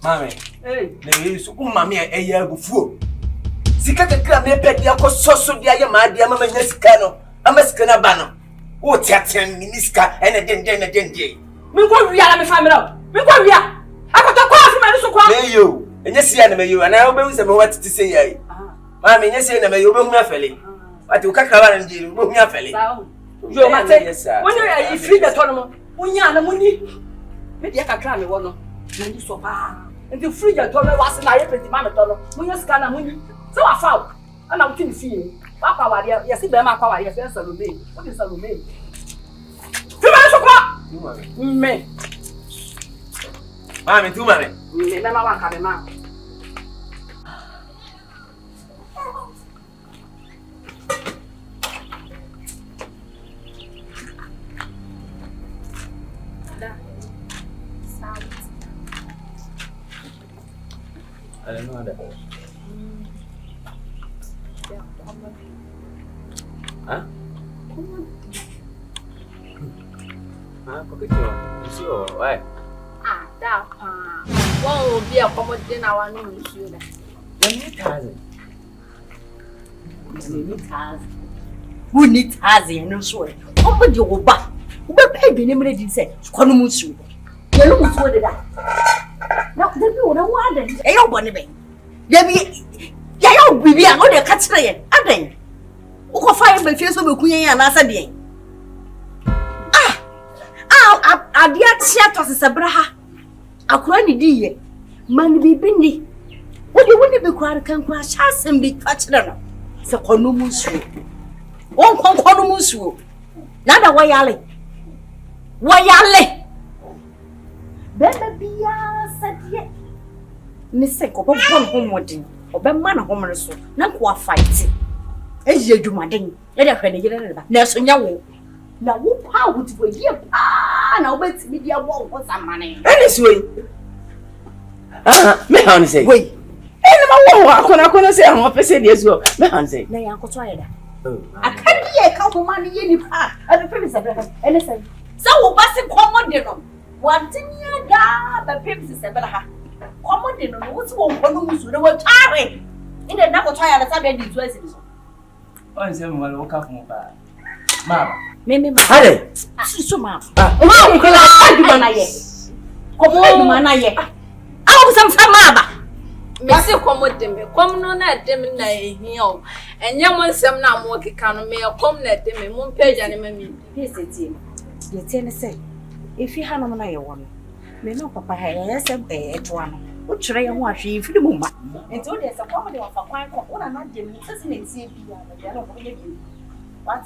Mammy, there is mammy a year before. Sikaka kra me pet ya ko soso dia ya ma dia mama nyasika no amasika bano wo tiaten miniska ene den die me ko wia na me family me ko wia akoto ko afi ma so kwa me yo enye sia na me yo ana obehu se me watiti se yai ma me enye sia na me yo obehu afele wati ukaka ba na njiri obehu afele yo mate woni ya yi free the tono unya na muni me dia kakra me wo no na ndi so ba ndi free the tono wase na ye peti ma me tono munya ska na muni so I found, and I'm going to see you. Papa, yes, see them, Papa, yes, Salome. What is Salome? Two minutes of me. Mammy, 2 minutes. Me, never want to come, man. I don't know that. Hah? Kok kecil? Isu, why? Dah, wow, biar komodin awan ni isu dah. Yang ni tazi. Who need tazi? No sure. Omo di oba. Oba baby ni mre di say. Kono musu. Ye lu musu de da. Na de bi wona wa de. E yo boni be. De bi ya yo bibi an o de ka kire ye. Adan. Uko fire be fie so be kunyen ya na asa de. Adia tia to sesebra ha. Akura ni di ye. Man bibi ni. Wodi be kwar kan kwa chasem bi ka kire no. Se kono musu. Won kono musu. Na da wayale. Bebe bia sadie. Me se ko bon homodin. Obemma na homre so. Na ko fight. Eji adwumaden. E de hwene yire ba. Na so nya wo. Na wo pa wo ti wo ye pa na wo betimi dia wo wo samane. Any sway. Me han say. Wait. Ene ma wo akona say an opese de so. Me han say. Na yan ko to ayeda. Akadi ye ka ko man ye ni pa. A be pemi sabra. Ene say. So wo ba se commode no. Wantinya da ba pemi sabra ha. Commode no wo ti wo kono musu na wo tare. Inde na ko to ayeda sabe di to esi so. On say mo wala wo ka ko ba. Mama. Me. Hale. So ma. Ma ko la aduma na ye. Komo aduma na ye. Awu sam mama. Me se komodin me. Kom no na dem na ehia o. Enye mo nsem na mo keka no me kom na dem me mo page ane ma mi. Pese tie. Ye tie ne say. Efi hanom na ye wo no. Me no papa ha ye se eto ano. Wo twere ye ho ahwe ifiri mu ma. Enti wo de se kom de wafa kwan ko wo na na dem sese na tie bia na de no ko ye bi. What?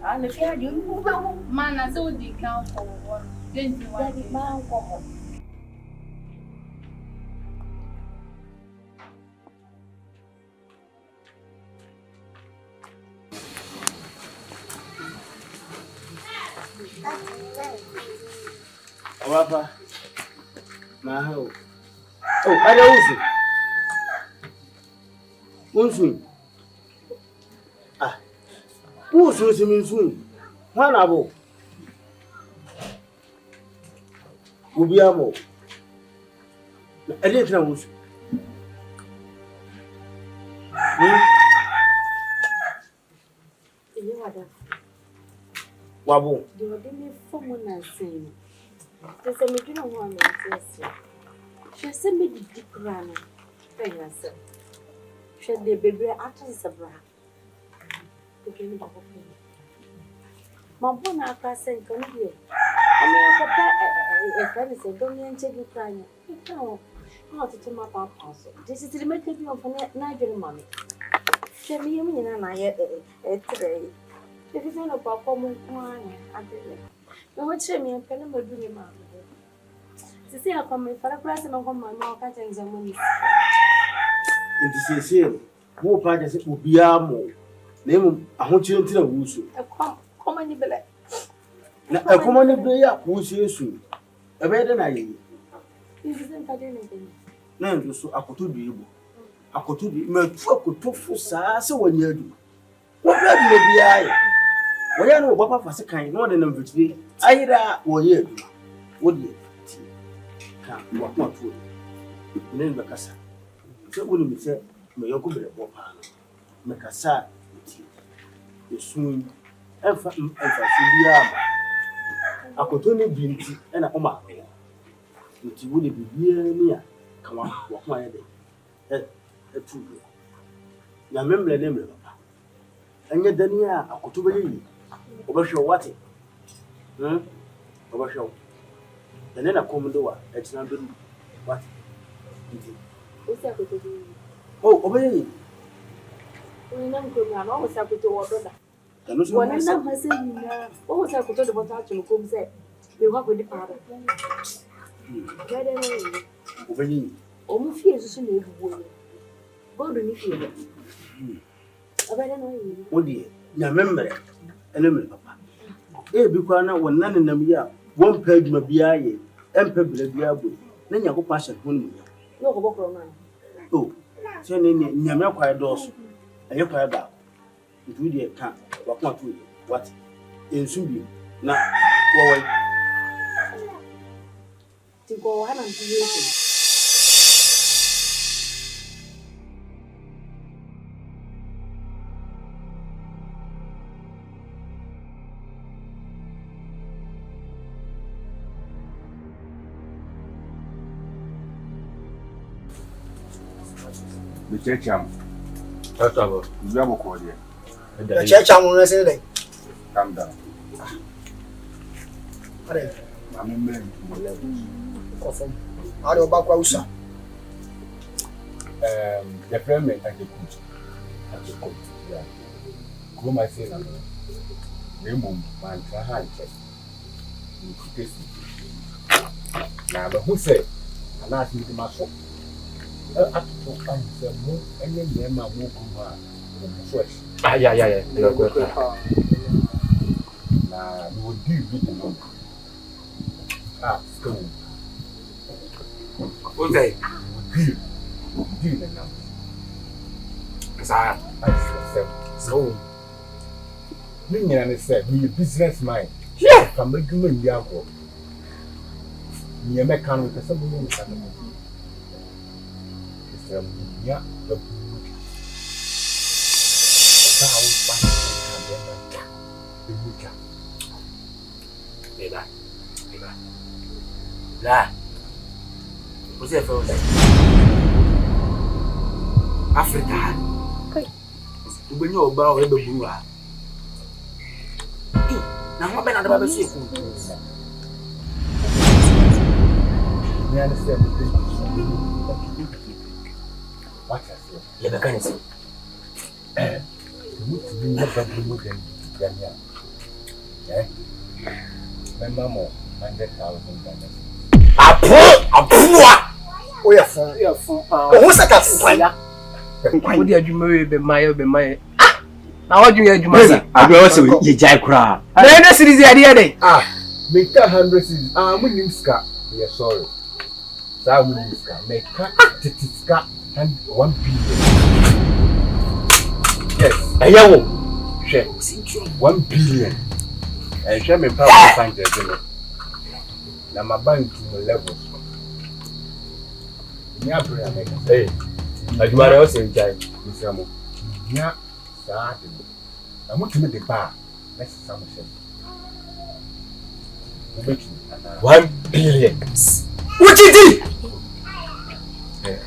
Ah, le fi adi wo be wo. Man na se wo di kan ko wo. Denti wa Daddy ma ko ho. Papa. Ma ho. Oh, ada usu. Unsu. Ah. Usu si minsu. Hana bo. Ubiamo. Ele tra usu. Iyo ada. Wabo. De ode me fomo na sen. Tese me dwuna ho am tese. Hwe se me didi kra no. Fenya se. Hwe de bebre atu sebra. Teke ni bako fe. Mambo na aka sen kan die. Ame akota e kan se do mi enche di kra nya. Ika o. How to tell my papa? This is the making of a Nigerian mommy. Show me and I today. If you don't papa, I did. No one show me a pen of doing him. To see how come if I press him on my mouth, I can examine. And to say, more practice will be more. Name, I want you into the woods. A common billet. A common player who says soon. A better than I. You didn't do anything. No, so I could be able. I could be my truck could talk for so when you do. What may be I? Why I know Papa for a kind more than a victory. Either or you. Would you? What not true? Name the Cassa. So wouldn't be said, may you go to the Papa. Macassa. Soon, and for Sylvia, I could only be and a Oma. It would be near. Come on, walk my day. A true. You remember the name of Papa. And yet, then, I could be overshow what it. Overshow. And then a common door, it's not been what? Oh, obey. We never could have always have to order. One of them has said, what was I could tell about touching whom said, we walk with the father. obey. Almost fears to live with. Go to me here. I better know you. Oh, dear. You remember it. And then, Papa. Eh, because now when none of them here, one page may be I, and pebble be able. Then you go pass at 1 million. No, walk around. Oh, sending Nyame quiet doors. And you quiet back. It will be a camp. What not to what? In Subi. Now, why? To go on and do The church first of all, you have a call here. The church I'm on yesterday. Calm down. I'm in men to my level. How do you back Wausa? The friend at the coach. At the coach, yeah. Come, I say, remove man, try hard check. Now, but who said, I'm not meeting my soul. I took time to say, move, and then the Emma move fresh. Ah, yeah. You're good. Now, you will deal with the number. Ah, stone. Okay. Deal the number. As I said, so. Ghanian said, be a business mind. Yeah. Come back to me, Yago. Nyame kan with some money. Yeah, the what's that for? Africa. You bring your bow in the blue. Now, what about the sea? You understand? What I say? You can't see. You to be never blue than Ghanian. Eh? Remember more, 100,000 dollars. Oh, yeah, for what's that? What did you marry? Be my. Now, what do you do? I do also ye jai cry. Then this is the idea. Make 100 cities. I'm in Ska. We are sorry. So, make Ska and 1 billion. Yes, I am. Share 1 billion. And share me power find the dinner. Now, my bank to the levels. Hey, I do my also in Jai. Yeah, I want to make the bar. Let's some shit. 1 billion. What is it?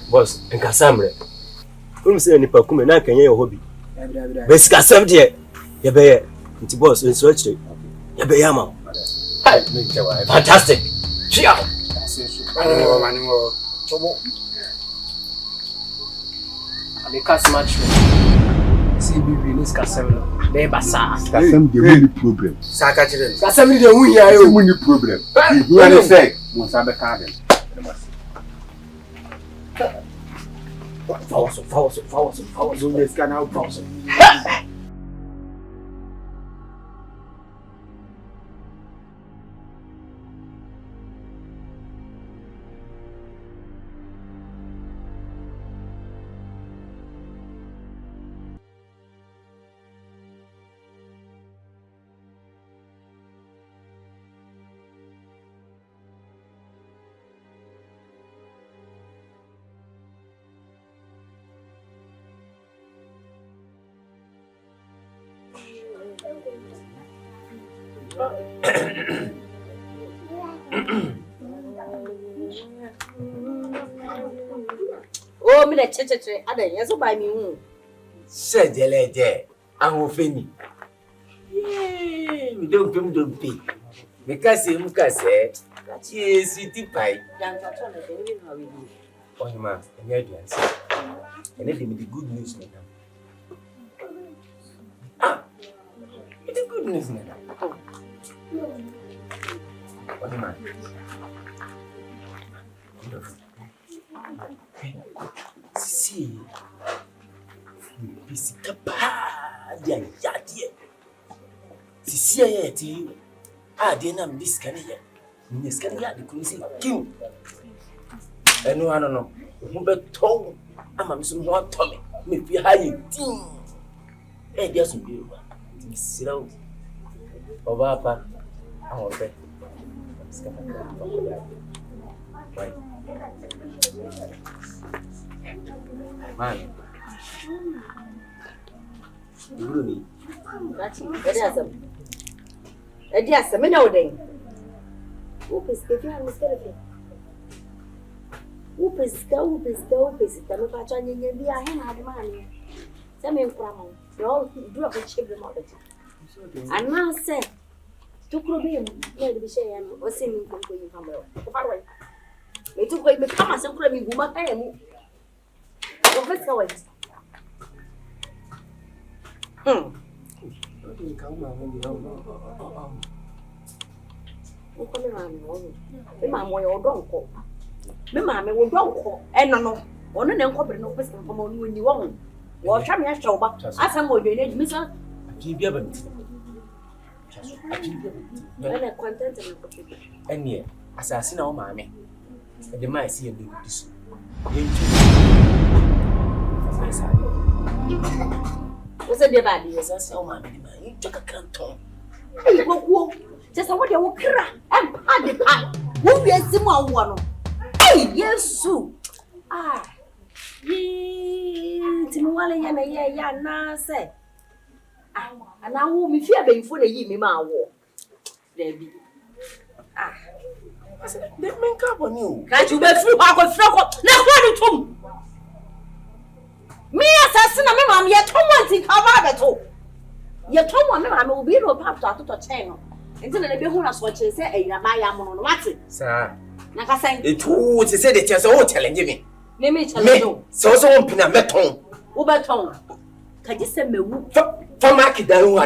Boss, in Casamre. Who say any pacume na can your hobby? Best Casam dear. You bear. It's boss in search. You bear yama. Fantastic. Cheer. because much. See, we need Cassam. Neighbor, sir. Cassam, the only problem. Sakachiden. Cassam, the only problem. You understand? Must have a card. False. Don't let scan out. Oh, me the che. Ada yeso buy me hu. Said the lady. I'm offending. Yeah, we don't pay. Because you say that is city pie. Oh, man, and you're doing and let me the good news, madam. It is good news, madam. Oh, man. See, busy capa, dear Yadia. See, I didn't miss Ghanian. Miss Ghanian, the cruising king. And no, I don't know. Who but told I'm a Miss One Tommy. Maybe high team. Eh, there's a beautiful. Sit out. Oh, Papa, I want to right. Man, you really That's it. Yes, I know then. Who is the young Mr. Who is go, the Pachan in the I had money. Some in Cramo, you all drop a chip the mother. And now said, to Crobin, let me say, and was singing from Queen Campbell. They took away the Thomas and Crabby woman. Let's go. Mamma, you're drunk. Mamma will drunk. And no, one of them copy no person from on when you won't. Well, try me a show, but as I'm going to need Miss and yet, as I see now, mammy, and the might see a big this. What's a bad years? I saw my you took a canton. Just what you will cry and paddy pie. Who is the one? Hey, yes, Sue. Ah, Timwally and a year now say. And I will be fear before the year, my war. There be. Ah, the men come on you. Can't you be through our flock? Now, what do me assassin, I'm yet someone think about it all. Yet someone I will be no pap to channel. Until I be who has what you say, and I am on what's it, sir. Naka saying it would say that you're so telling me. Let me tell you, so open a meton. Uberton. Can you send me woo for market down?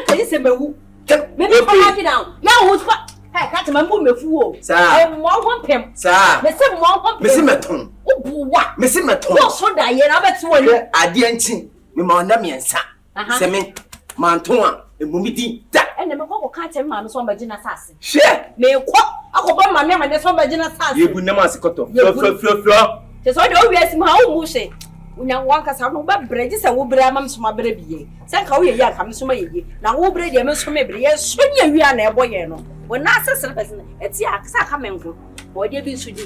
Can you send me woo? Maybe mark it down. Now, who's what? Hey, catch my woman fool, sir. I'm one pimp, sir. Miss Meton. What? Miss Meton. No, so that you're about to win. I didn't me, Mandamian, sir. Semi Mantua, a mummy that. And the Mako can't tell Mamma some Virginia assassin. Share, may what? I will burn my name and that's one Virginia assassin. You would never see cut off. Flow. Just what you ask my own mushy. When young walkers have no bad bridges, I will bring them to my baby. Thank how you comes to me. Now, we'll bring them to maybe. Yes, soon you are near Boyano. When I say something, it's yak, I come and go. What do you do?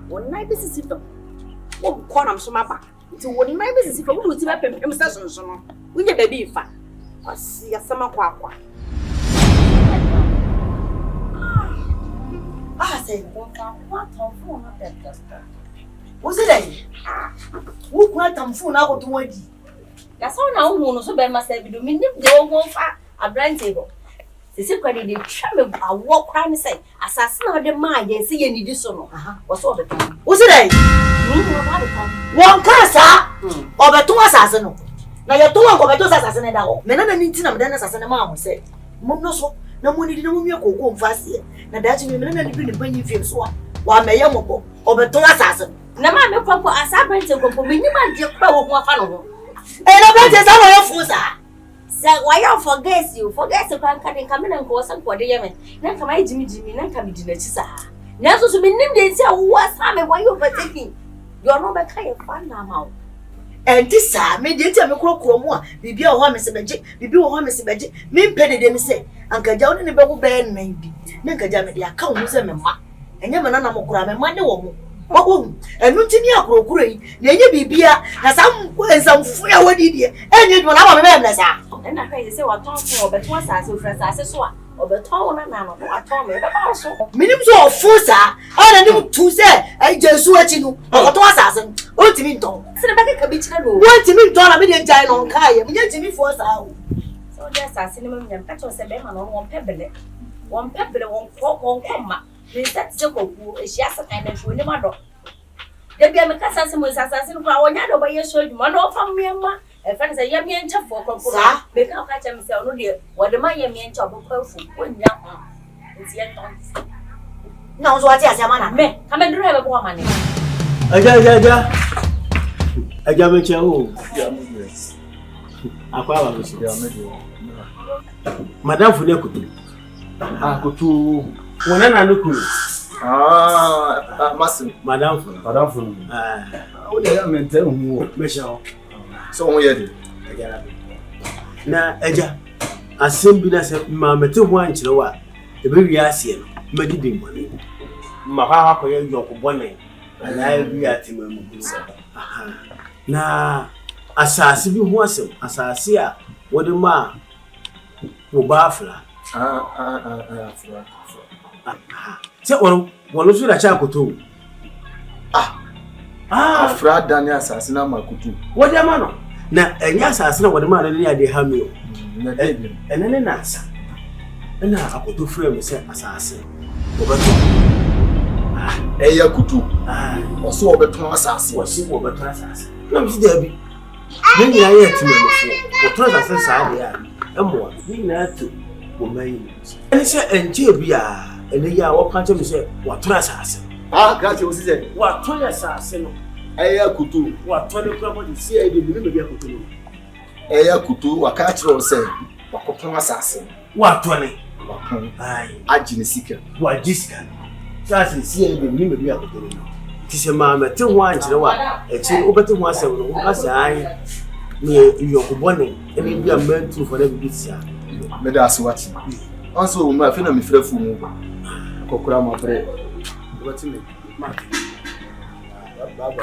One night business if oh, corner to my back. It's one night business if I would see up in sessions. We get baby fat. I see a summer quack. I say, what of that? Was it? Who quite on phone out to what? That's all now, so by myself, you mean they all go far a blind table. Sisi kwa de twa me awo kwa ne say asase na de ma ye se ye nidi so no wo so obeton wo se dai won ka sa obeton asase no na ye to won ko beton asase ne da ho me na nti na me da na asase ne ma ho se mo no so na mo nidi na mo mie kokko mfase na da chi me na ni bi ni banyi fiem so wa me ye mo bo obeton asase na ma me kwampo asabrante kwampo me nyima de kwa wo ho afa no ho na brante sa no ye fu sa say why you forget to kan kan kamena nko wasan ko de yemen na kama jimi na kama di na ci sa na so me nim de say wo sa me why you overtaking you no be kai fa na ma o enti sa me de ti me krokro mu a bibia wo ha me se beje bibi wo ha me se beje me mpede de me se ankaja wo ne be wo be nan bi na ankaja me de aka wo se me ma enye me na mo kura me ma ne wo mo Wako enu tini akrokro yi na enye bibia na sam ensamfu ya wadi die enye dwo na ba me me sa na kai say wa ton fo obeton asase ofrasa ase so a obeton na na no aton me be ba so minim so ofu sa ana nim tu se ai jesu achi no obeton asase o timi nton se ne ba ka bi kire no wo timi nton na me de jai no nka ye me timi fo sa o so de asase ne me nyam petrol se be ma no won pebele won koma me set je koku ehia sakan na fo ni ma do de bia me kasa se mo asase no kwa wonya do ba ye so djuma no fa miema e fa se ye mie ncha fo koku me ka ka cha me se no de wo de ma ye mie ncha bo kwa fu wonya ho nti ye ton na on so ati ase ma na me ka me duro e be bo ma ne aja me che o akwa ba so ya me de madam fu ne kutu kutu wona na no kuru masim madam fu o de ya mente hu me sha so won ye de na aja asem bi na se ma mete ho ankyere wa e be wi ase no magidi mbone ma ha ko ye yoko bone ala bi atima mu bisa na asase bi ho asem asase a wode ma wo ba afra afra se wono so da cha koto afra dani asase na makutu wode ma no na enya asase na wode ma no ne ade ha mi o enene na asa na akoto frame se asase obeto eya kutu oso obeto asase na mi da bi ni nyina ye timemfo oto asase sa de ya emwa ni na to mo mai ni se enje bi a ene ya wo pa che mi se wato asase grazie o se wato asase no eya kutu wato ne kwa mo di si e de mi me bi akoto no eya kutu waka chiro se wakoto asase wato ne ai ajini sika wa jiska sasa si e de mi me bi akoto no ti se ma mete ho ankyere wa echi obete ho asem no wo asa ai ni yokubone ene bi amantu for na bi tia me da so wati onso wo ma fe na me frafu mu kokura ma pre wati me ma baba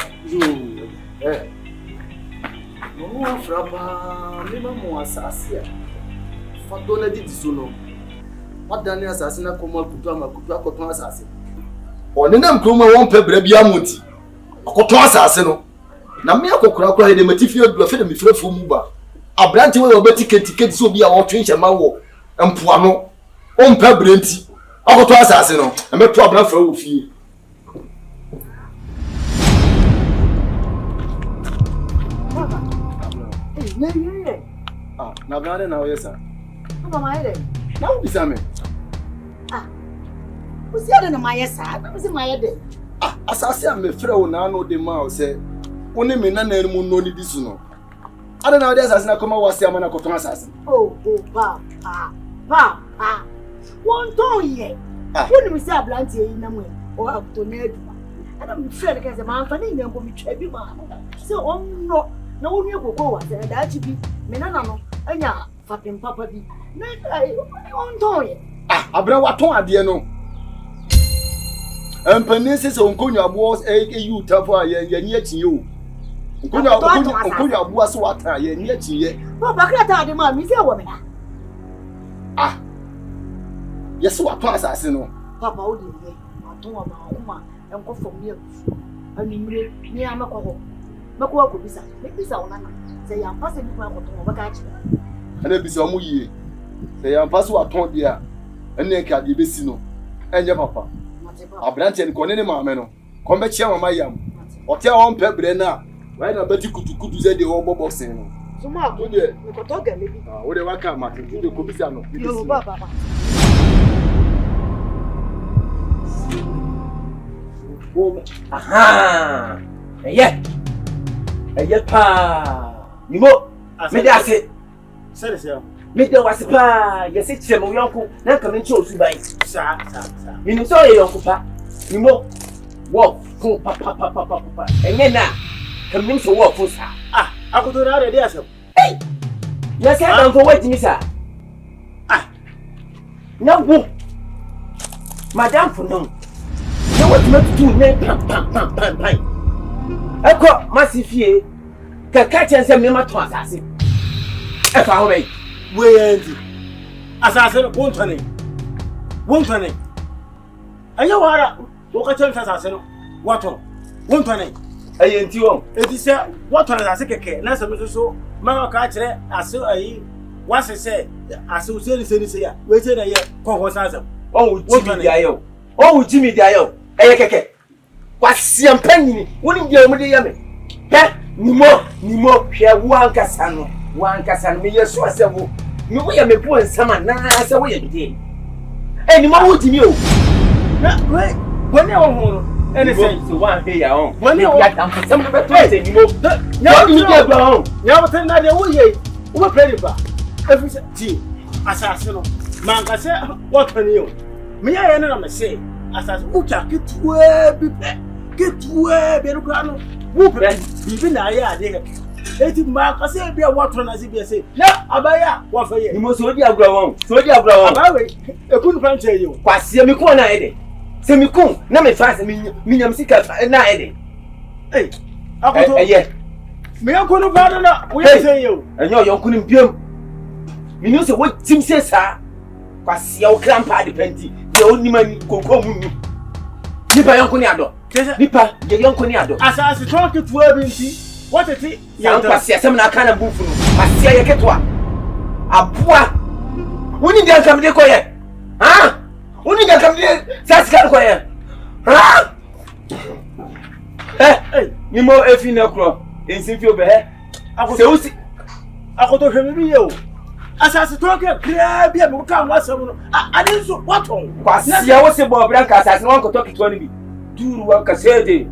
mo afraba me ma mo asase fa do na di so no wadane asase na koma kutu akoton asase oni nam kroma won pebra bia monti akoton asase no na me akokura kura de matifi adua fe na me frafu mu ba abrante we obeti keti so bia wo twenche ma wo empoa no on pebra nti akoton asase no na me to abra fra wo fie na brade na oyesa mama ere na wo bisa me Usi ade na maye sa, na usi maye de. Asase am me frɛ wo na no de ma o se. Woni me na na mu no ni disu no. Ade na ode asase na koma wase amana koton asase. Pa. Won ton ye. Woni mi se ablanti yi na mu e. O akoto na adu. Ana mi frɛ de ka se ma anfa ni nyambo mi twa bi ma no. Se on no na woni ekoko wase na da chi bi. Me na no anya fapem papa bi. Na on ton ye. Abra waton ade no. Empani se onkonya abo eyu tafo ye ni achiye o. Onkonya abo aso wata ye ni achiye. Papa krata ade ma mi se wo me na. Yes waton asase no. Papa o de ye. Waton wa ma enko fom ye. Animre ni amako ho. Mako akobisa. Me bisa ona na. Se ya pase ni kwa koton wo ka chi. Ana bisa omo yie. Say I'm pass what told you. And then can be seen. And your papa. A branch and Conny Mamma. Come back here, my yam. Or tell on Pebrena. Why not bet you could say the whole boxing? So, Mark, what do you want to Martin? You could be done. You, Papa. Aha! Yeah. Pa. You mo. Me da se. Say say. Me da was pa. Yes it se mo yonko. Na ka me nche osuban. Sa. Me ni so ye yonko pa. You mo. Wo ko pa. Enye na. Ka me nche wo ko sa. Ah, akoto na dey asem. Hey. Yes I don go wait me sa. Ah. Na wo. Madam for no. No what me do na pam. Eko masifie ka chense me mato asase e fa ho be we enti asase no wontone anya wara wo ka chense asase no wato wontone ayenti won eti se wato na asase keke na se me so ma ka kire ase ayi wase se ase o se ya we se na ye kokko sanse on wo jimi dia yo eye keke kwasiam panyini woni dia mu de yame he nimo hwe wankasa no me yeso asemo me wo ya me po nsama na se wo ya de nimo wo jimi o na we woni wo ho no ene se so wan he ya on woni wo ya dam se mo be to se nimo na ni dia gba on ya wo tan na de wo ye wo be ready ba efi se ti asase no man ka se what tani o me ya na me se asase ucha kitwe bi kitwe be ru ano wo be bi na ya ade eti ma ka se bi wato na se bi se na abaya wo fa ye nimo so di agura won abawe ekunu panche ye kwasie mi ko na ede se mi kun na me fa se mi nyam sika na ede akoto eye me yakunu ba na wo ye se ye o enyo yonkunu mpiam mi no se wo tim se sa kwasie o krampa de penti de onimani kokomu nu nipa yonkunu ado nipa ye yonkunu ado asase talk to abinti what it ya kwasie sem na kana bufu no kwasie ye ketwa abua woni dia kamde ko ye ha woni dia kamde saska ko ye ha nimo efi na kro ensimfi obe he seusi akoto hwemi bi ye o asase toke kra bia me ka wasam no ade so waton kwasia wo se bo branka asase won ko toke to ni bi duru wa kasede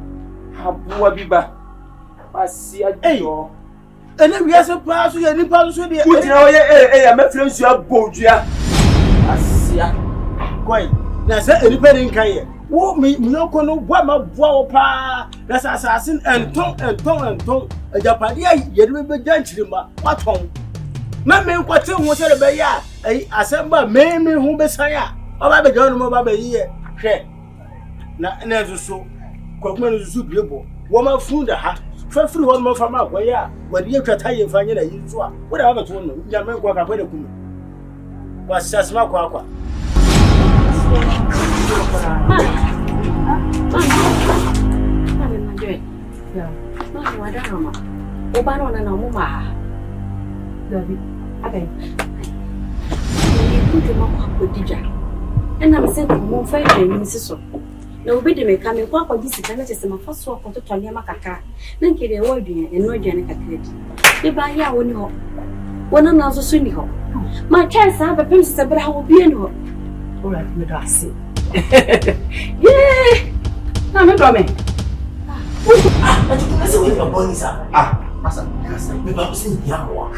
abuwa biba kwasia jo ene wiase pa so ye nipa so de utina wo ye ya mafire nsu abodua kwasia koi na se enipa ni nkan ye wo mi nko no bua ma bua wo pa na asase enton ajapade ye de be janchiri ma waton na me nkwate ho se be ya asemba me ho be san ya oba be gano mo ba be ye hwe na so kwakuma no so biebo wo ma funda ha fa firi wo ma fa ma kwa ya wadi ye twata ye fa nye na yi so a wo da ba to no nya me kwa ka kwa da kuma kwa sasma kwa Okay. You put my papa dija. And I'm saying, "Mo fa e ni siso." Na obi de me ka me kwa gisi kana chese ma fa so ko to tone makaka. Na nkire wo adua eno adua ne kakra di. E ba ya woni ho. Wona na so ni ho. Ma chance aba pem se bra ho bi ni ho. Ora me do ase. Yeah. Na me do me. Atu kuna se we pa bonisa. Masa, me ba ko se ya ho.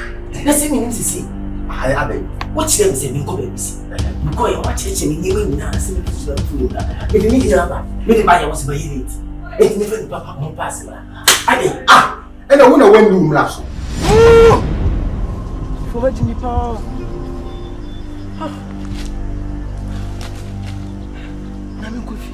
Na se mi nsisi abe wo chire me se mi ko be bisi ko ye wa chire me yewe ni na se mi so fu da e de mi gida ba me de ba ya wo se ba yiri e de mi fe papa mo pass ba ade e na wo na wani umla so fo ba jini pa na me ko fi